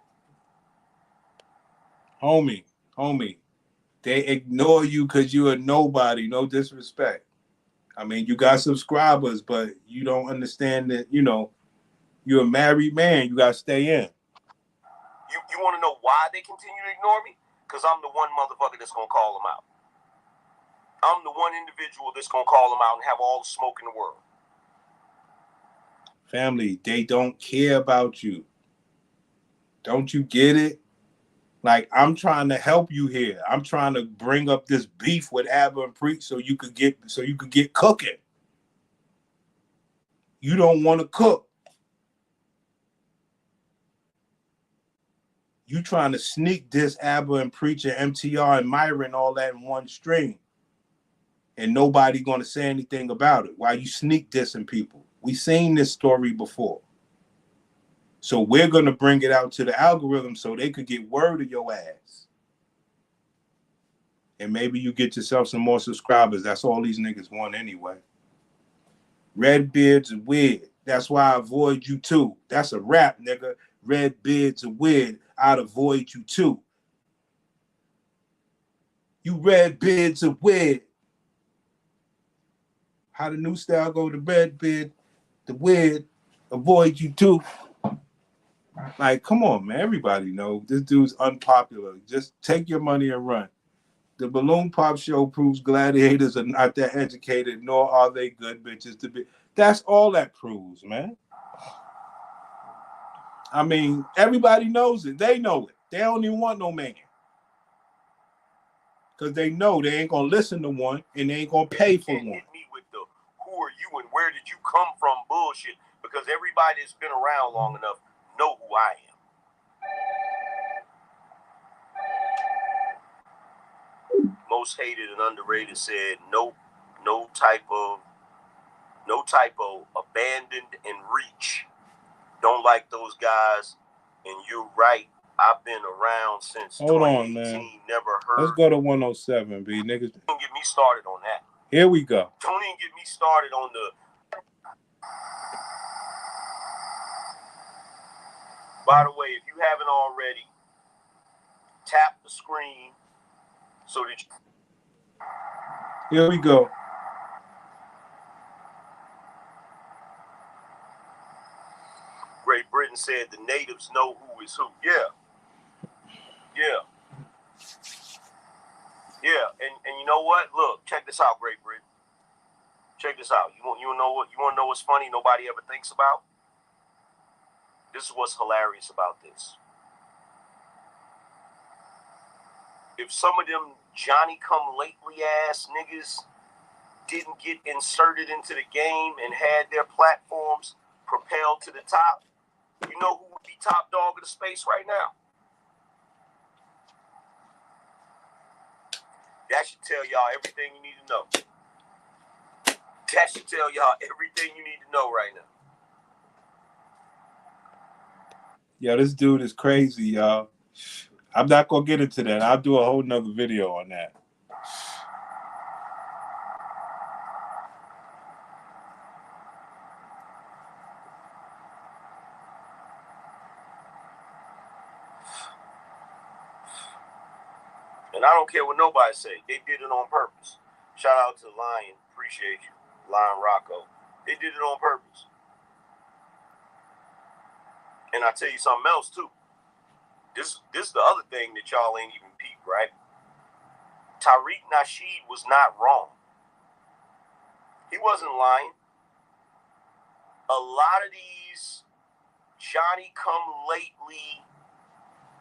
A: Homie, they ignore you because you're a nobody, no disrespect. I mean, you got subscribers, but you don't understand that, you know, you're a married man. You got to stay in.
B: You want to know why they continue to ignore me? Because I'm the one motherfucker that's going to call them out. I'm the one individual that's going to call them out and have all the smoke in the world.
A: Family, they don't care about you. Don't you get it? Like, I'm trying to help you here. I'm trying to bring up this beef with Abba and Preach so you could get cooking. You don't want to cook. You trying to sneak this Abba and Preach and MTR and Myron all that in one stream. And nobody going to say anything about it. Why you sneak dissing people? We seen this story before. So we're going to bring it out to the algorithm so they could get word of your ass. And maybe you get yourself some more subscribers. That's all these niggas want anyway. Red beards are weird. That's why I avoid you too. That's a rap, nigga. Red beards are weird. I'd avoid you too. You red beards are weird. How the new style go? The red beard, the weird, avoid you too. Like, come on, man. Everybody know this dude's unpopular. Just take your money and run. The Balloon Pop Show proves gladiators are not that educated, nor are they good bitches to be. That's all that proves, man. I mean, everybody knows it. They know it. They don't even want no man. Because they know they ain't going to listen to one and they ain't going to pay for one.
B: Hit me with the who are you and where did you come from bullshit. Because everybody that's been around long enough know who I am. Most hated and underrated said no typo, abandoned and reach. Don't like those guys. And you're right. I've been around since 2018. Man. Never heard.
A: Let's go to 107, B. Niggas.
B: Don't get me started on that.
A: Here we go.
B: Don't even get me started on the. By the way, if you haven't already, tap the screen so that you.
A: Here we go.
B: Great Britain said the natives know who is who. Yeah. And you know what? Look, check this out, Great Britain. Check this out. You want to know what's funny? Nobody ever thinks about. This is what's hilarious about this. If some of them Johnny-come-lately ass niggas didn't get inserted into the game and had their platforms propelled to the top, You know who would be top dog of the space right now? That should tell y'all everything you need to know. That should tell y'all everything you need to know right now.
A: Yo, this dude is crazy, y'all. I'm not gonna get into that. I'll do a whole nother video on that.
B: And I don't care what nobody say. They did it on purpose. Shout out to Lion. Appreciate you. Lion Rocco. They did it on purpose. And I tell you something else too. This is the other thing that y'all ain't even peeped, right? Tariq Nasheed was not wrong. He wasn't lying. A lot of these Johnny-come-lately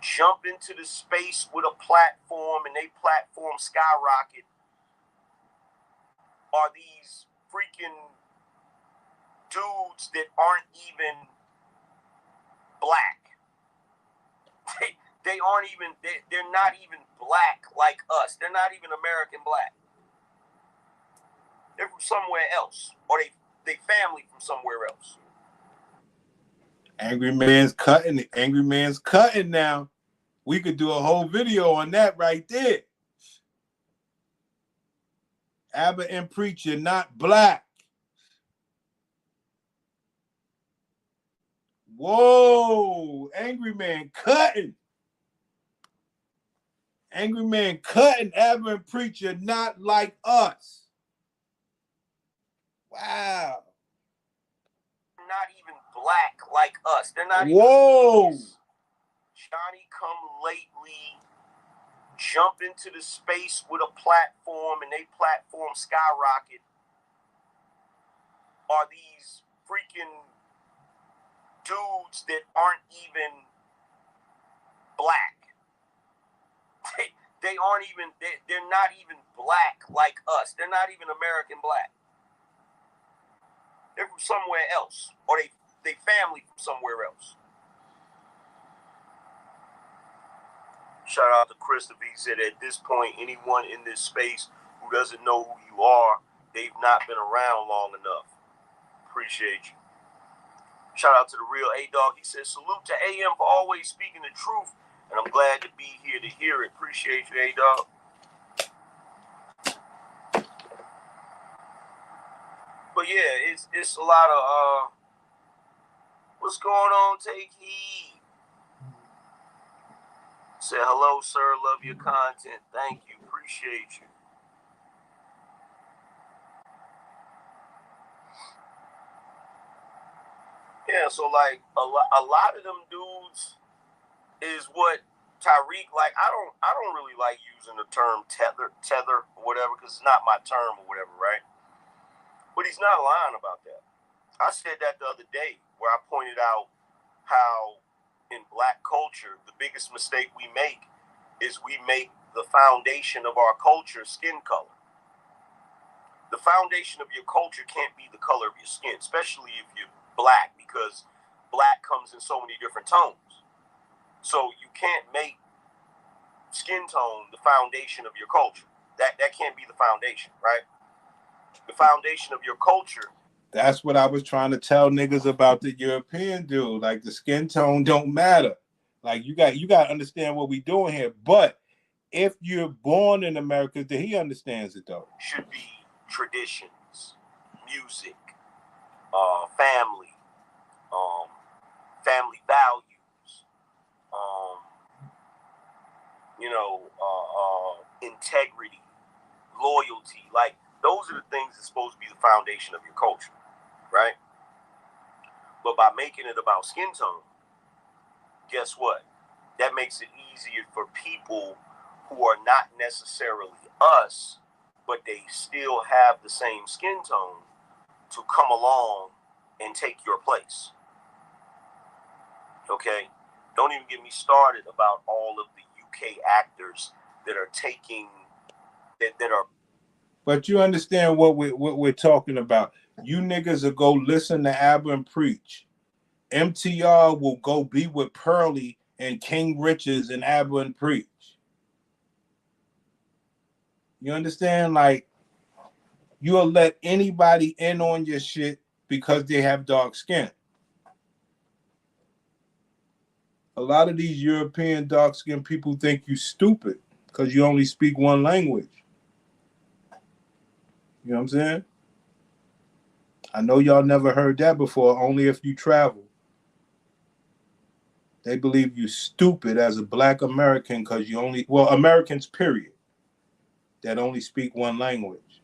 B: jump into the space with a platform and they platform skyrocket are these freaking dudes that aren't even black. They aren't even, they're not even black like us. They're not even American black. They're from somewhere else, or they family from somewhere else.
A: Angryman's cutting. Angryman's cutting now. We could do a whole video on that right there. Abbott and Preacher, not black. Whoa, Angryman cutting. Angryman cutting. Abbott and Preacher, not like us. Wow.
B: Not even black like us. They're not
A: Whoa.
B: even Johnny-come-lately jump into the space with a platform and they platform skyrocket are these freaking dudes that aren't even black. They aren't even, they're not even black like us. They're not even American black. They're from somewhere else, or they family from somewhere else. Shout out to Christopher. He said at this point, anyone in this space who doesn't know who you are, they've not been around long enough. Appreciate you. Shout out to the real A-Dog. He says, salute to AM for always speaking the truth. And I'm glad to be here to hear it. Appreciate you, A-Dog. But yeah, it's a lot of what's going on? Take heed. Say hello, sir. Love your content. Thank you. Appreciate you. Yeah, so like a lot of them dudes is what Tariq like. I don't really like using the term tether or whatever because it's not my term or whatever, right? But he's not lying about that. I said that the other day where I pointed out how in black culture the biggest mistake we make is we make the foundation of our culture skin color. The foundation of your culture can't be the color of your skin, especially if you're black, because black comes in so many different tones. So you can't make skin tone the foundation of your culture. That can't be the foundation, right? The foundation of your culture.
A: That's what I was trying to tell niggas about the European dude. Like the skin tone don't matter. Like you got to understand what we doing here. But if you're born in America, then he understands it though.
B: Should be traditions, music, family, family values, integrity, loyalty. Like those are the things that's supposed to be the foundation of your culture, right? But by making it about skin tone, guess what? That makes it easier for people who are not necessarily us, but they still have the same skin tone to come along and take your place. Okay? Don't even get me started about all of the UK actors that are taking, that are.
A: But you understand what we're talking about. You niggas will go listen to Abba and preach. MTR will go be with Pearly and King Richards and Abba and Preach. You understand? Like, you'll let anybody in on your shit because they have dark skin. A lot of these European dark skinned people think you stupid because you only speak one language. You know what I'm saying? I know y'all never heard that before, only if you travel. They believe you stupid as a black American because you only, well, Americans, period, that only speak one language.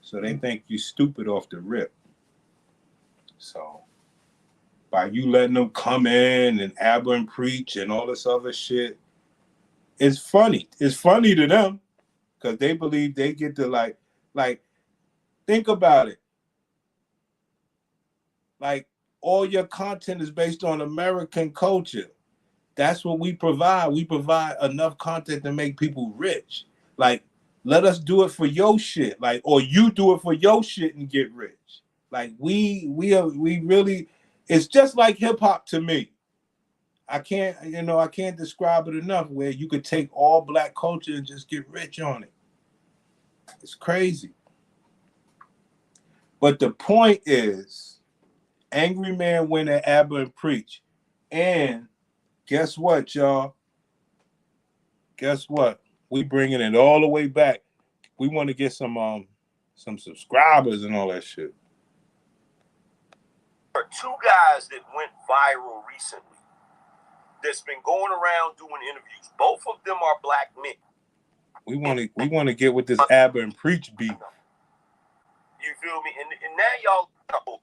A: So they think you stupid off the rip. So by you letting them come in and Abba and Preach and all this other shit, it's funny. It's funny to them because they believe they get to like, think about it. Like, all your content is based on American culture. That's what we provide. We provide enough content to make people rich. Like, let us do it for your shit. Like, or you do it for your shit and get rich. Like, we really, it's just like hip hop to me. I can't describe it enough where you could take all black culture and just get rich on it. It's crazy. But the point is, Angryman went at Abba and Preach. And guess what, y'all? Guess what? We bringing it all the way back. We want to get some subscribers and all that shit.
B: There are two guys that went viral recently that's been going around doing interviews. Both of them are black men.
A: We want to get with this Abba and Preach beef.
B: You feel me? And now y'all know.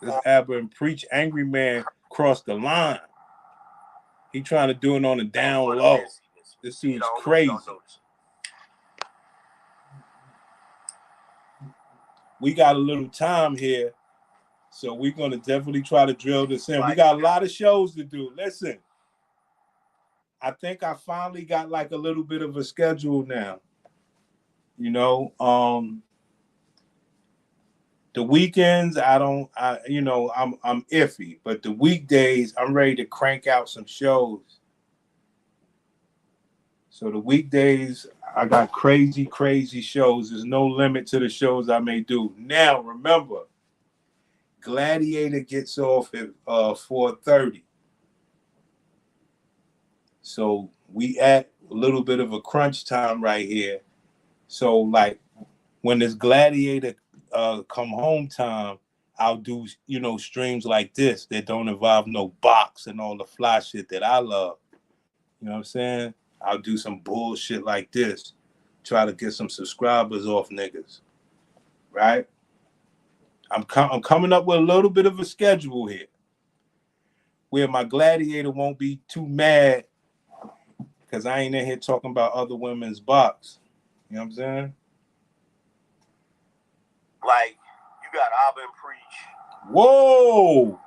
A: This Abba and Preach Angryman crossed the line. He trying to do it on the down low. This dude's crazy. We got a little time here, so we're going to definitely try to drill this in. We got a lot of shows to do. Listen, I think I finally got like a little bit of a schedule now. You know, the weekends I'm iffy, but the weekdays I'm ready to crank out some shows. So the weekdays I got crazy shows. There's no limit to the shows I may do. Now remember, Gladiator gets off at 4:30. So we at a little bit of a crunch time right here. So like when this Gladiator come home time, I'll do, streams like this that don't involve no box and all the fly shit that I love. You know what I'm saying? I'll do some bullshit like this. Try to get some subscribers off niggas. Right? I'm coming up with a little bit of a schedule here where my Gladiator won't be too mad because I ain't in here talking about other women's box. You know what I'm saying?
B: Like, you got Abba and Preach.
A: Whoa!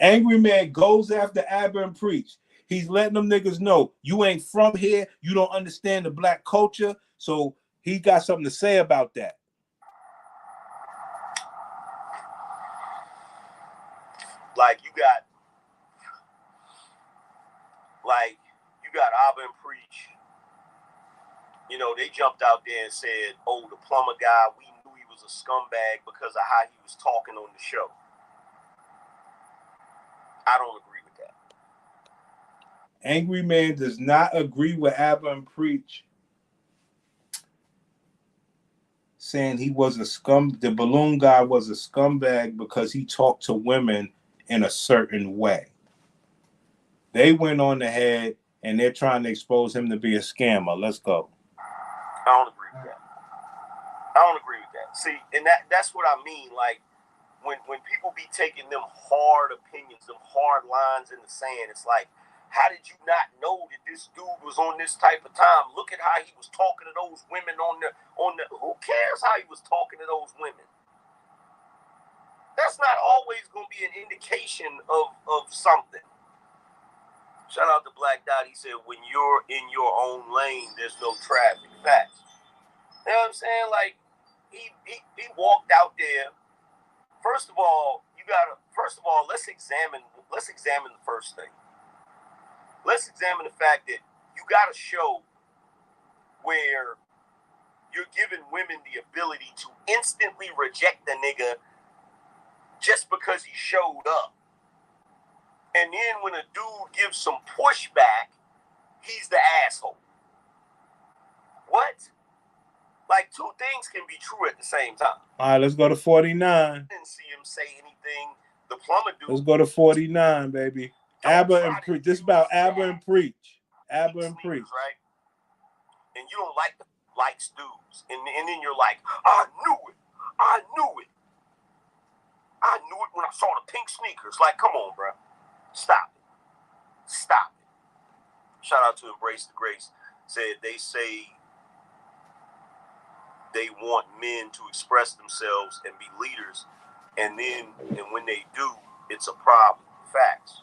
A: Angryman goes after Abba and Preach. He's letting them niggas know you ain't from here. You don't understand the black culture. So he got something to say about that.
B: Like you got Abba and Preach. They jumped out there and said, "Oh, the plumber guy, we knew he was a scumbag because of how he was talking on the show." I don't agree with that.
A: Angryman does not agree with Abba and Preach saying he was the balloon guy was a scumbag because he talked to women in a certain way. They went on ahead and they're trying to expose him to be a scammer. Let's go.
B: I don't agree with that. See, and that's what I mean. Like, when people be taking them hard opinions, them hard lines in the sand, it's like, how did you not know that this dude was on this type of time? Look at how he was talking to those women on the. Who cares how he was talking to those women? That's not always going to be an indication of something. Shout out to Black Dot. He said, when you're in your own lane, there's no traffic. Facts. You know what I'm saying? Like, he walked out there. First of all, first of all, let's examine the first thing. Let's examine the fact that you got a show where you're giving women the ability to instantly reject the nigga just because he showed up. And then when a dude gives some pushback, he's the asshole. What? Like, two things can be true at the same time.
A: All right, let's go to 49.
B: I didn't see him say anything. The plumber dude.
A: Let's go to 49, baby. Abba and Preach. This is about Abba and Preach. Abba and Preach.
B: Right? And you don't like the likes dudes. And then you're like, I knew it. I knew it. I knew it when I saw the pink sneakers. Like, come on, bro. Stop it. Stop it. Shout out to Embrace the Grace. Said they say they want men to express themselves and be leaders. And when they do, it's a problem. Facts.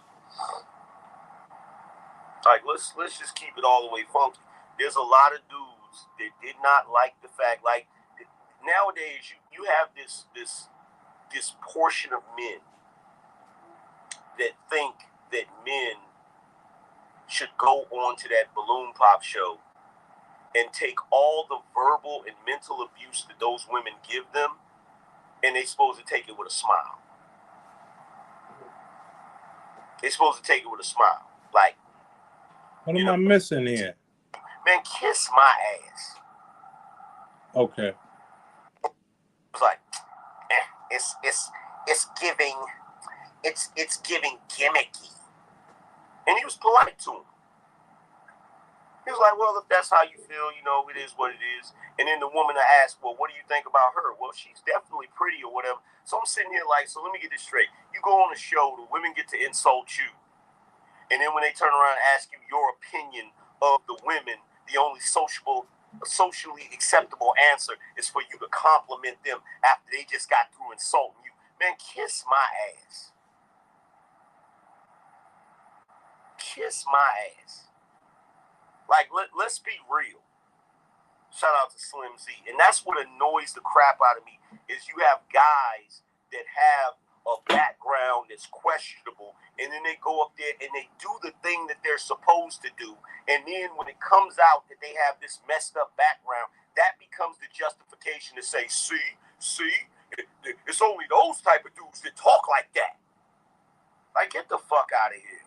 B: Like, let's just keep it all the way funky. There's a lot of dudes that did not like the fact, like, nowadays you have this portion of men that think that men should go on to that balloon pop show and take all the verbal and mental abuse that those women give them, and they're supposed to take it with a smile. They're supposed to take it with a smile. Like,
A: what am I missing here?
B: Man, kiss my ass.
A: Okay.
B: It's like, it's giving gimmicky. And he was polite to him. He was like, well, if that's how you feel, it is what it is. And then the woman asked, well, what do you think about her? Well, she's definitely pretty or whatever. So I'm sitting here like, so let me get this straight. You go on a show, the women get to insult you. And then when they turn around and ask you your opinion of the women, the only socially acceptable answer is for you to compliment them after they just got through insulting you. Man, kiss my ass. Kiss my ass. Like, let's be real. Shout out to Slim Z. And that's what annoys the crap out of me, is you have guys that have a background that's questionable, and then they go up there and they do the thing that they're supposed to do. And then when it comes out that they have this messed up background, that becomes the justification to say, see, it's only those type of dudes that talk like that. Like, get the fuck out of here.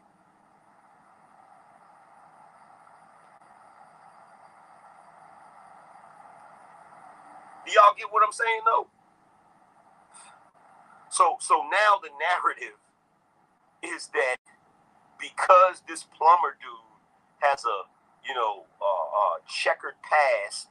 B: Do y'all get what I'm saying, though? So now the narrative is that because this plumber dude has a checkered past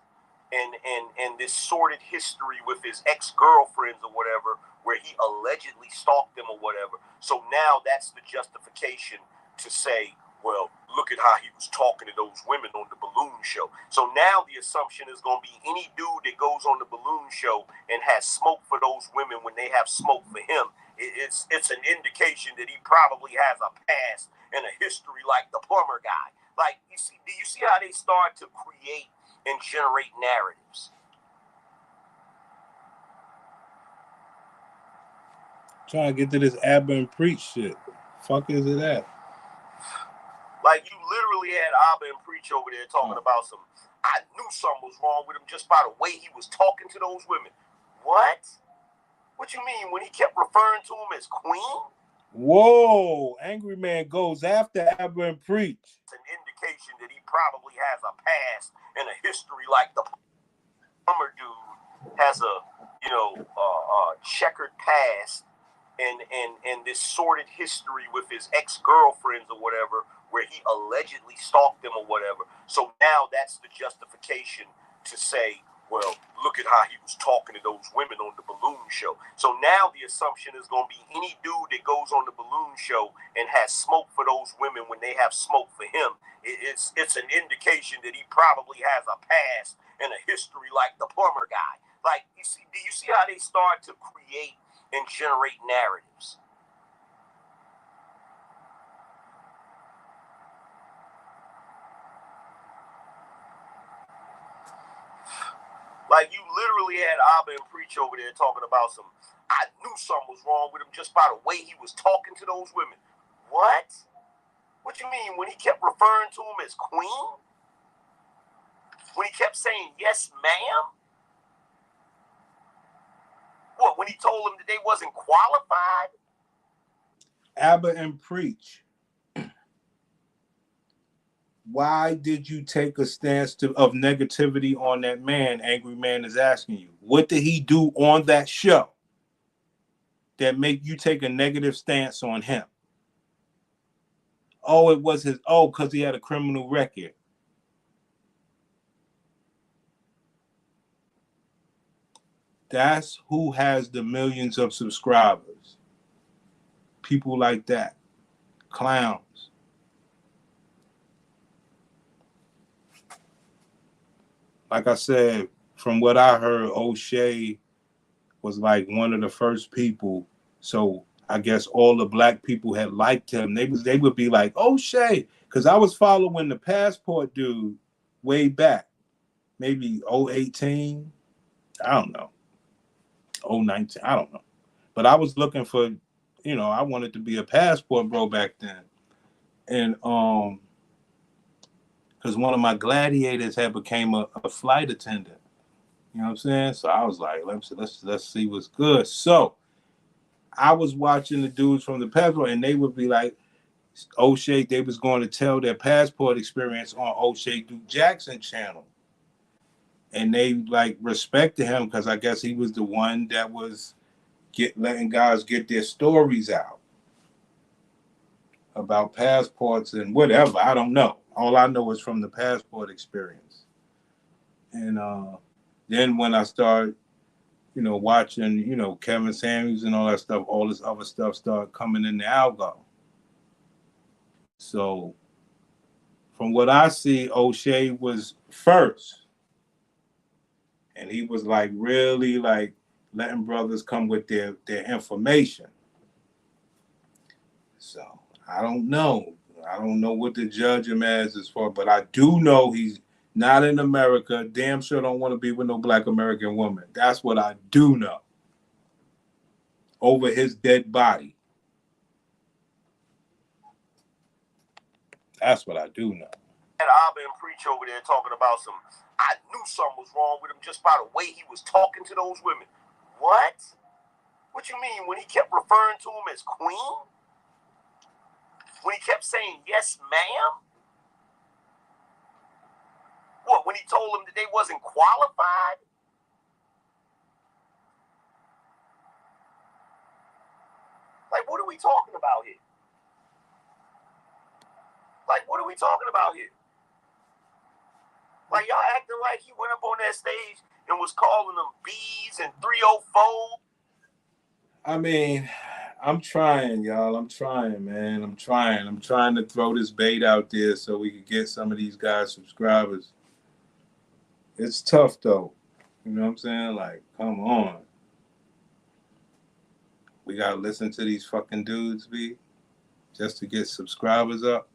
B: and this sordid history with his ex-girlfriends or whatever, where he allegedly stalked them or whatever. So now that's the justification to say, well, look at how he was talking to those women on the balloon show. So now the assumption is going to be any dude that goes on the balloon show and has smoke for those women when they have smoke for him, it's an indication that he probably has a past and a history like the plumber guy. Like, do you see how they start to create and generate narratives?
A: Trying to get to this Abba and Preach shit. Fuck is it at?
B: Like, you literally had Abba and Preach over there talking about I knew something was wrong with him just by the way he was talking to those women. What? What you mean, when he kept referring to him as queen?
A: Whoa, Angryman goes after Abba and Preach.
B: It's an indication that he probably has a past and a history like the plumber dude has a checkered past and this sordid history with his ex-girlfriends or whatever, where he allegedly stalked them or whatever. So now that's the justification to say, well, look at how he was talking to those women on the balloon show. So now the assumption is going to be any dude that goes on the balloon show and has smoke for those women when they have smoke for him, it's an indication that he probably has a past and a history like the plumber guy. Like, do you see how they start to create and generate narratives? Like, you literally had Abba and Preach over there talking about I I knew something was wrong with him just by the way he was talking to those women. What? What you mean? When he kept referring to him as queen? When he kept saying, yes, ma'am? What, when he told them that they wasn't qualified?
A: Abba and Preach. Why did you take a stance of negativity on that man? Angryman is asking you. What did he do on that show that make you take a negative stance on him? Oh, it was his, because he had a criminal record. That's who has the millions of subscribers. People like that. Clowns. Like I said, from what I heard, Oshay was like one of the first people. So I guess all the black people had liked him. They would be like, Oshay, because I was following the passport dude way back, maybe 018, I don't know, 019, I don't know. But I was looking for, I wanted to be a passport bro back then. And because one of my gladiators had became a flight attendant. You know what I'm saying? So I was like, let's see what's good. So I was watching the dudes from the passport, and they would be like, Oshay, they was going to tell their passport experience on Oshay Duke Jackson channel. And they like respected him because I guess he was the one that was letting guys get their stories out about passports and whatever. I don't know. All I know is from the passport experience. And then when I started, watching, Kevin Samuels and all that stuff, all this other stuff started coming in the algo. So from what I see, Oshay was first. And he was like really like letting brothers come with their information. So I don't know. I don't know what to judge him as far, but I do know he's not in America. Damn sure don't want to be with no black American woman. That's what I do know. Over his dead body. That's what I do know.
B: And Abba and Preach over there talking about I knew something was wrong with him just by the way he was talking to those women. What? What you mean? When he kept referring to him as queen? When he kept saying, yes, ma'am? What, when he told them that they wasn't qualified? Like, what are we talking about here? Like, what are we talking about here? Like, y'all acting like he went up on that stage and was calling them B's and 304.
A: I mean, I'm trying, y'all. I'm trying, man. I'm trying to throw this bait out there so we can get some of these guys subscribers. It's tough, though. You know what I'm saying? Like, come on. We got to listen to these fucking dudes, B, just to get subscribers up.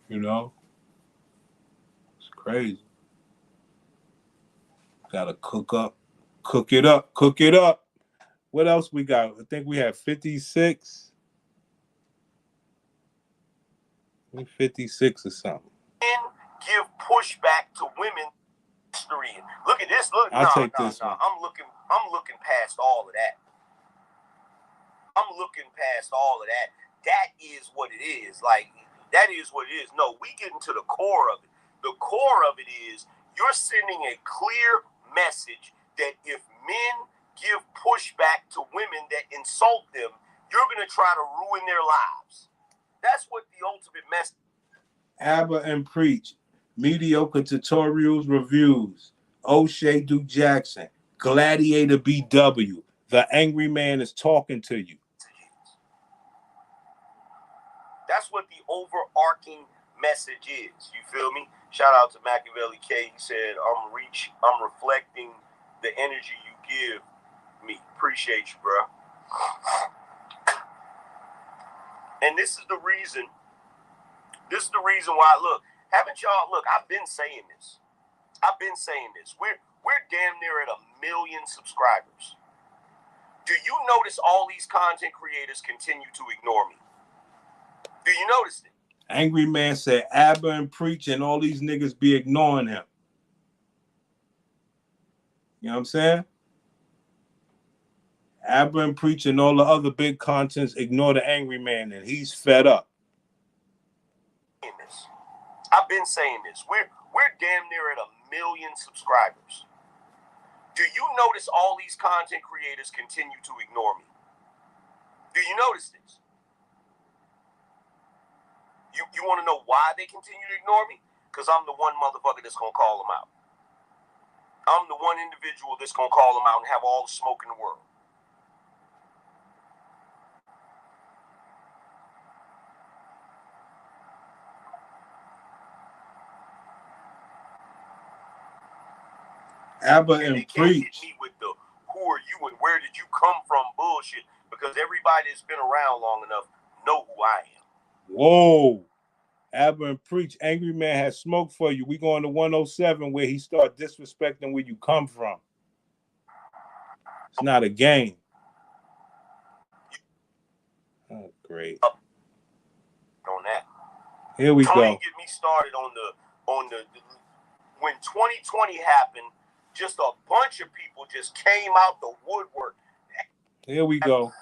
A: You know? It's crazy. Got to cook it up. What else we got? I think we have 56. 56 or something.
B: And give pushback to women. Look at this. Look,
A: I'll take this one.
B: I'm looking past all of that. That is what it is. Like, that is what it is. No, we get into the core of it. The core of it is you're sending a clear message that if men give pushback to women that insult them, you're going to try to ruin their lives. That's what the ultimate message.
A: Abba and Preach, mediocre tutorials, reviews, Oshay Duke Jackson, Gladiator BW, the Angryman is talking to you.
B: That's what the overarching message is. You feel me? Shout out to Machiavelli K. He said, I'm reflecting the energy you give me. Appreciate you, bro. And this is the reason why, look, I've been saying this. We're damn near at 1 million subscribers. Do you notice all these content creators continue to ignore me? Do you notice it?
A: Angryman said Abba and Preach and all these niggas be ignoring him. You know what I'm saying? Abba and Preach and all the other big contents ignore the Angryman, and he's fed up.
B: I've been saying this. We're damn near at 1 million subscribers. Do you notice all these content creators continue to ignore me? Do you notice this? You want to know why they continue to ignore me? Because I'm the one motherfucker that's going to call them out. I'm the one individual that's going to call them out and have all the smoke in the world.
A: Abba and
B: they can't
A: Preach.
B: hit me with the who are you and where did you come from bullshit, because everybody that's been around long enough know who I am.
A: Whoa. Abba and Preach, Angryman has smoke for you. We going to 107 where he start disrespecting where you come from. It's not a game. Oh, great.
B: On that.
A: Here we
B: Don't
A: go.
B: even get me started on the when 2020 happened, just a bunch of people just came out the woodwork.
A: Here we go.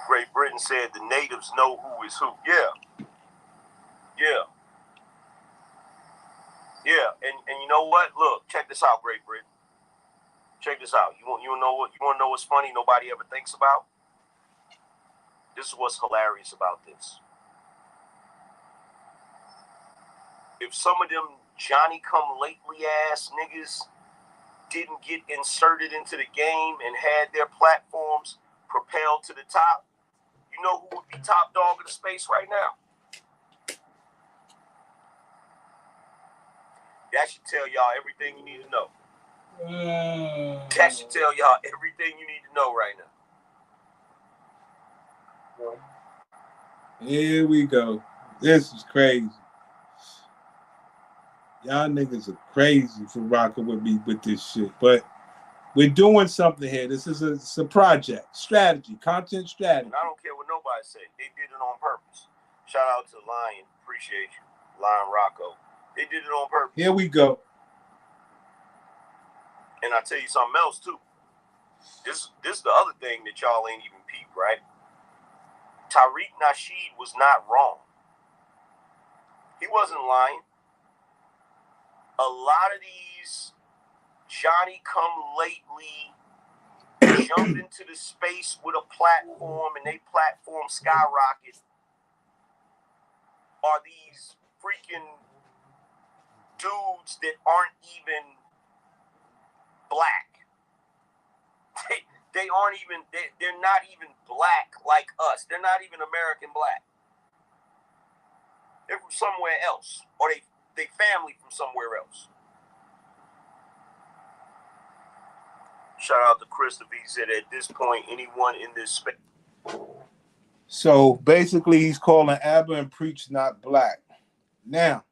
B: Great Britain said the natives know who is who. Yeah. Yeah. Yeah. And you know what? Look, check this out, Great Britain. Check this out. You want to know what's funny nobody ever thinks about? This is what's hilarious about this. If some of them Johnny-come-lately ass niggas didn't get inserted into the game and had their platforms propelled to the top, you know who would be top dog of the space right now? That should tell y'all everything you need to know. That should tell y'all everything you need to know right now.
A: Here we go. This is crazy. Y'all niggas are crazy for rocking with me with this shit. But we're doing something here. This is a project. Strategy. Content strategy.
B: I don't care what nobody say. They did it on purpose. Shout out to Lion. Appreciate you. Lion Rocco. They did it on purpose.
A: Here we go.
B: And I tell you something else too. This is the other thing that y'all ain't even peeped, right? Tariq Nasheed was not wrong. He wasn't lying. A lot of these Johnny-come-lately jumped into the space with a platform and they platform skyrocket are these freaking dudes that aren't even black. They aren't even, they're not even black like us. They're not even American black. They're from somewhere else, or they family from somewhere else. Shout out to Christopher. He said at this point, anyone in this space.
A: So basically, he's calling Abba and Preach not black. Now,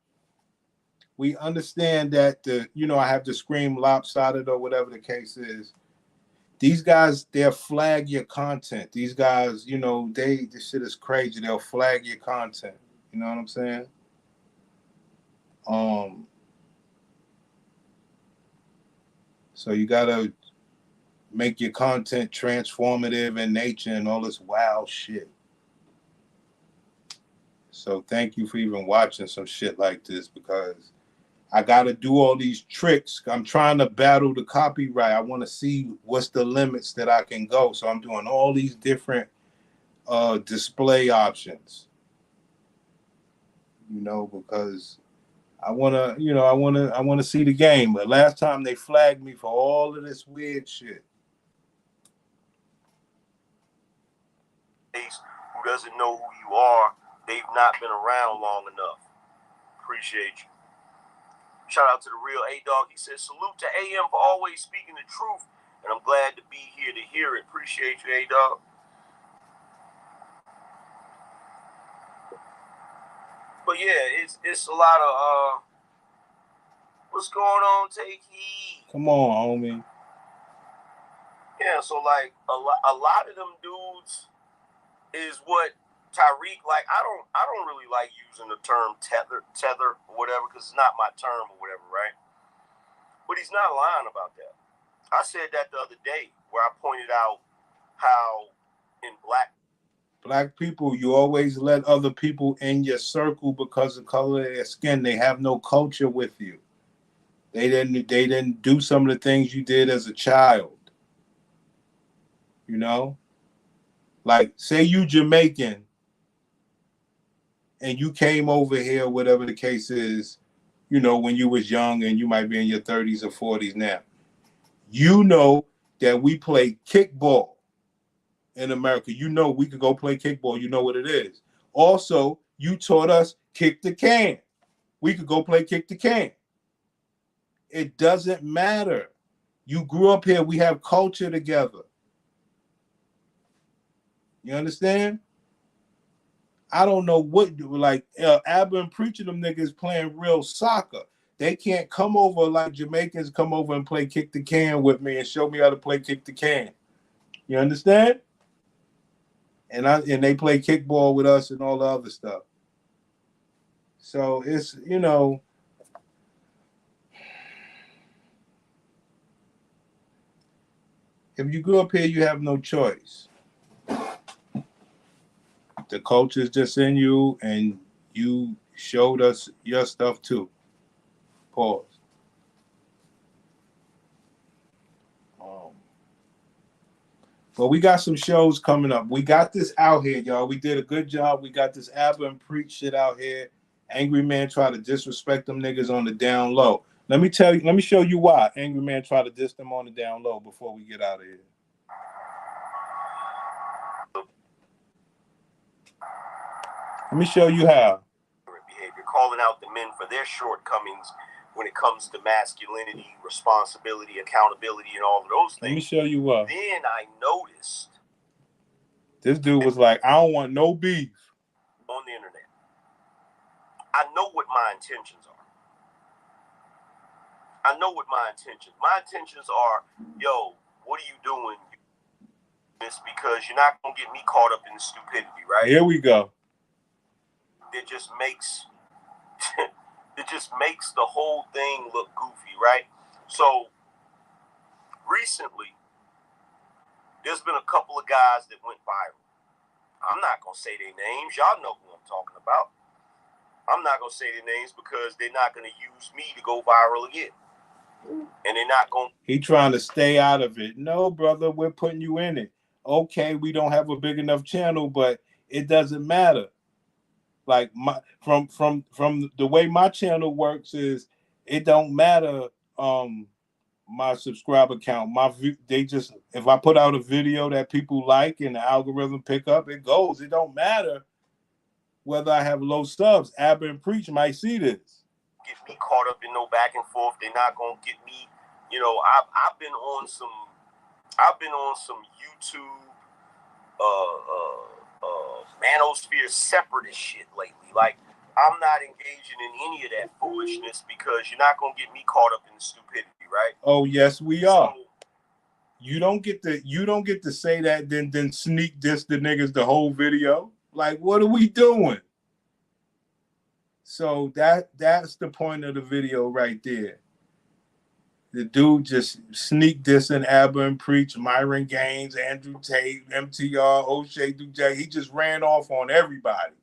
A: we understand that I have to scream lopsided or whatever the case is. These guys, they'll flag your content. These guys, this shit is crazy. They'll flag your content. You know what I'm saying? So you gotta make your content transformative in nature and all this wild shit. So thank you for even watching some shit like this, because I got to do all these tricks. I'm trying to battle the copyright. I want to see what's the limits that I can go. So I'm doing all these different display options, because I want to see the game. But last time they flagged me for all of this weird shit.
B: Who doesn't know who you are, they've not been around long enough. Appreciate you. Shout out to the real A-Dog. He says, salute to AM for always speaking the truth. And I'm glad to be here to hear it. Appreciate you, A-Dog. But yeah, it's a lot What's going on? Take heed.
A: Come on, homie.
B: Yeah, so like a lot of them dudes is what Tyreek, like I don't really like using the term tether or whatever, because it's not my term or whatever, right? But he's not lying about that. I said that the other day where I pointed out how in
A: black people, you always let other people in your circle because of the color of their skin. They have no culture with you. They didn't do some of the things you did as a child. You know? Like, say you Jamaican and you came over here, whatever the case is, you know, when you was young, and you might be in your 30s or 40s now. You know that we play kickball in America. You know we could go play kickball. You know what it is. Also, you taught us kick the can. We could go play kick the can. It doesn't matter. You grew up here. We have culture together. You understand? I don't know what, like, Abba and Preacher, them niggas playing real soccer. They can't come over like Jamaicans come over and play kick the can with me and show me how to play kick the can. You understand? And they play kickball with us and all the other stuff. So it's, you know, if you grew up here, you have no choice. The culture is just in you, and you showed us your stuff too. Pause. But we got some shows coming up. We got this out here, y'all. We did a good job. We got this Abba and Preach shit out here. Angryman try to disrespect them niggas on the down low. Let me show you why Angryman try to diss them on the down low before we get out of here. Let me show you how.
B: Behavior, calling out the men for their shortcomings when it comes to masculinity, responsibility, accountability, and all of those things.
A: Let me show you what.
B: Then I noticed
A: this dude was like, I don't want no beef
B: on the internet. I know what my intentions are. My intentions are, yo, what are you doing? This because you're not gonna get me caught up in the stupidity, right?
A: Here we go.
B: It just makes the whole thing look goofy, right? So recently, there's been a couple of guys that went viral. I'm not gonna say their names. Y'all know who I'm talking about. I'm not gonna say their names because they're not gonna use me to go viral again. And they're not gonna.
A: He trying to stay out of it. No, brother, we're putting you in it. Okay, we don't have a big enough channel, but it doesn't matter. Like from the way my channel works is it don't matter my subscriber count. If I put out a video that people like and the algorithm pick up, it goes. It don't matter whether I have low subs. Abba and Preach might see this.
B: Get me caught up in no back and forth. They're not gonna get me. You know, I've been on some YouTube manosphere separatist shit lately. Like, I'm not engaging in any of that foolishness because you're not gonna get me caught up in the stupidity, right?
A: Oh yes, we are. So, you don't get to say that, then sneak diss the niggas the whole video. Like, what are we doing? So that's the point of the video right there. The dude just sneak dissing Abba and Preach, Myron Gaines, Andrew Tate, MTR, Oshay, Dujay. He just ran off on everybody.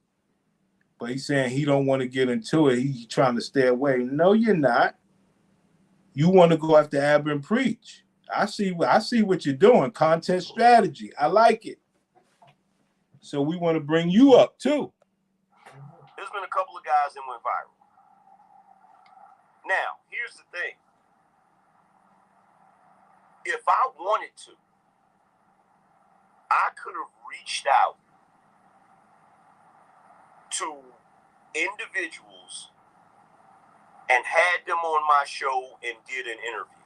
A: But he's saying he don't want to get into it. He's trying to stay away. No, you're not. You want to go after Abba and Preach. I see what you're doing. Content strategy. I like it. So we want to bring you up too.
B: There's been a couple of guys that went viral. Now, here's the thing. If I wanted to, I could have reached out to individuals and had them on my show and did an interview.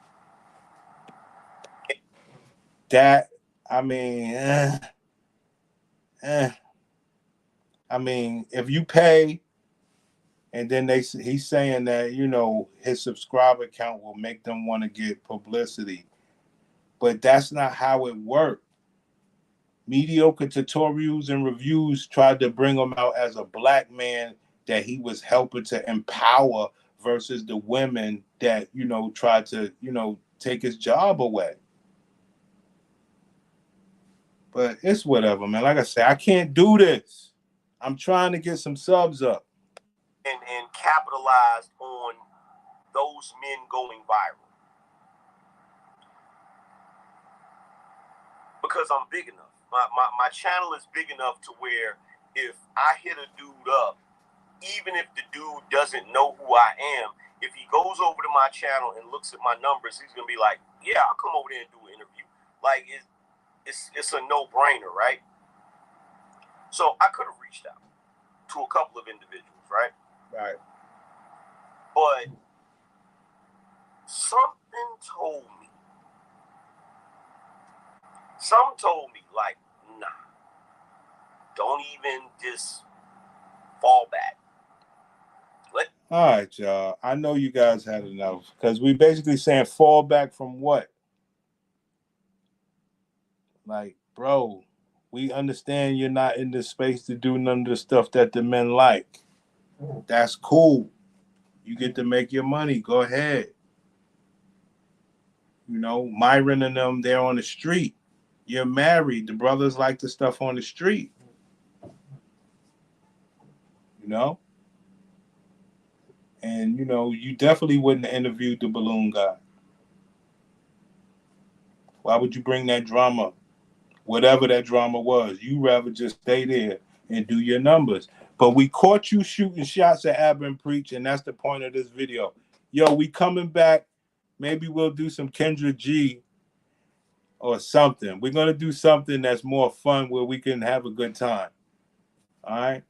A: I mean, if you pay And then he's saying that, you know, his subscriber count will make them want to get publicity. But that's not how it worked. Mediocre tutorials and reviews tried to bring him out as a black man that he was helping to empower versus the women that, you know, tried to, you know, take his job away. But it's whatever, man. Like I said, I can't do this. I'm trying to get some subs up.
B: And capitalized on those men going viral. Because I'm big enough. My channel is big enough to where if I hit a dude up, even if the dude doesn't know who I am, if he goes over to my channel and looks at my numbers, he's gonna be like, yeah, I'll come over there and do an interview. Like it's a no-brainer, right? So I could have reached out to a couple of individuals, right?
A: Right.
B: But something told me, like, nah, don't even just fall back.
A: All right, y'all. I know you guys had enough because we basically saying fall back from what? Like, bro, we understand you're not in this space to do none of the stuff that the men like. That's cool. You get to make your money. Go ahead. You know, Myron and them, they're on the street. You're married. The brothers like the stuff on the street. You know? And, you know, you definitely wouldn't have interviewed the balloon guy. Why would you bring that drama? Whatever that drama was, you rather just stay there and do your numbers. But we caught you shooting shots at Ab and Preach, and that's the point of this video. Yo, we coming back. Maybe we'll do some Kendra G or something. We're going to do something that's more fun where we can have a good time. All right?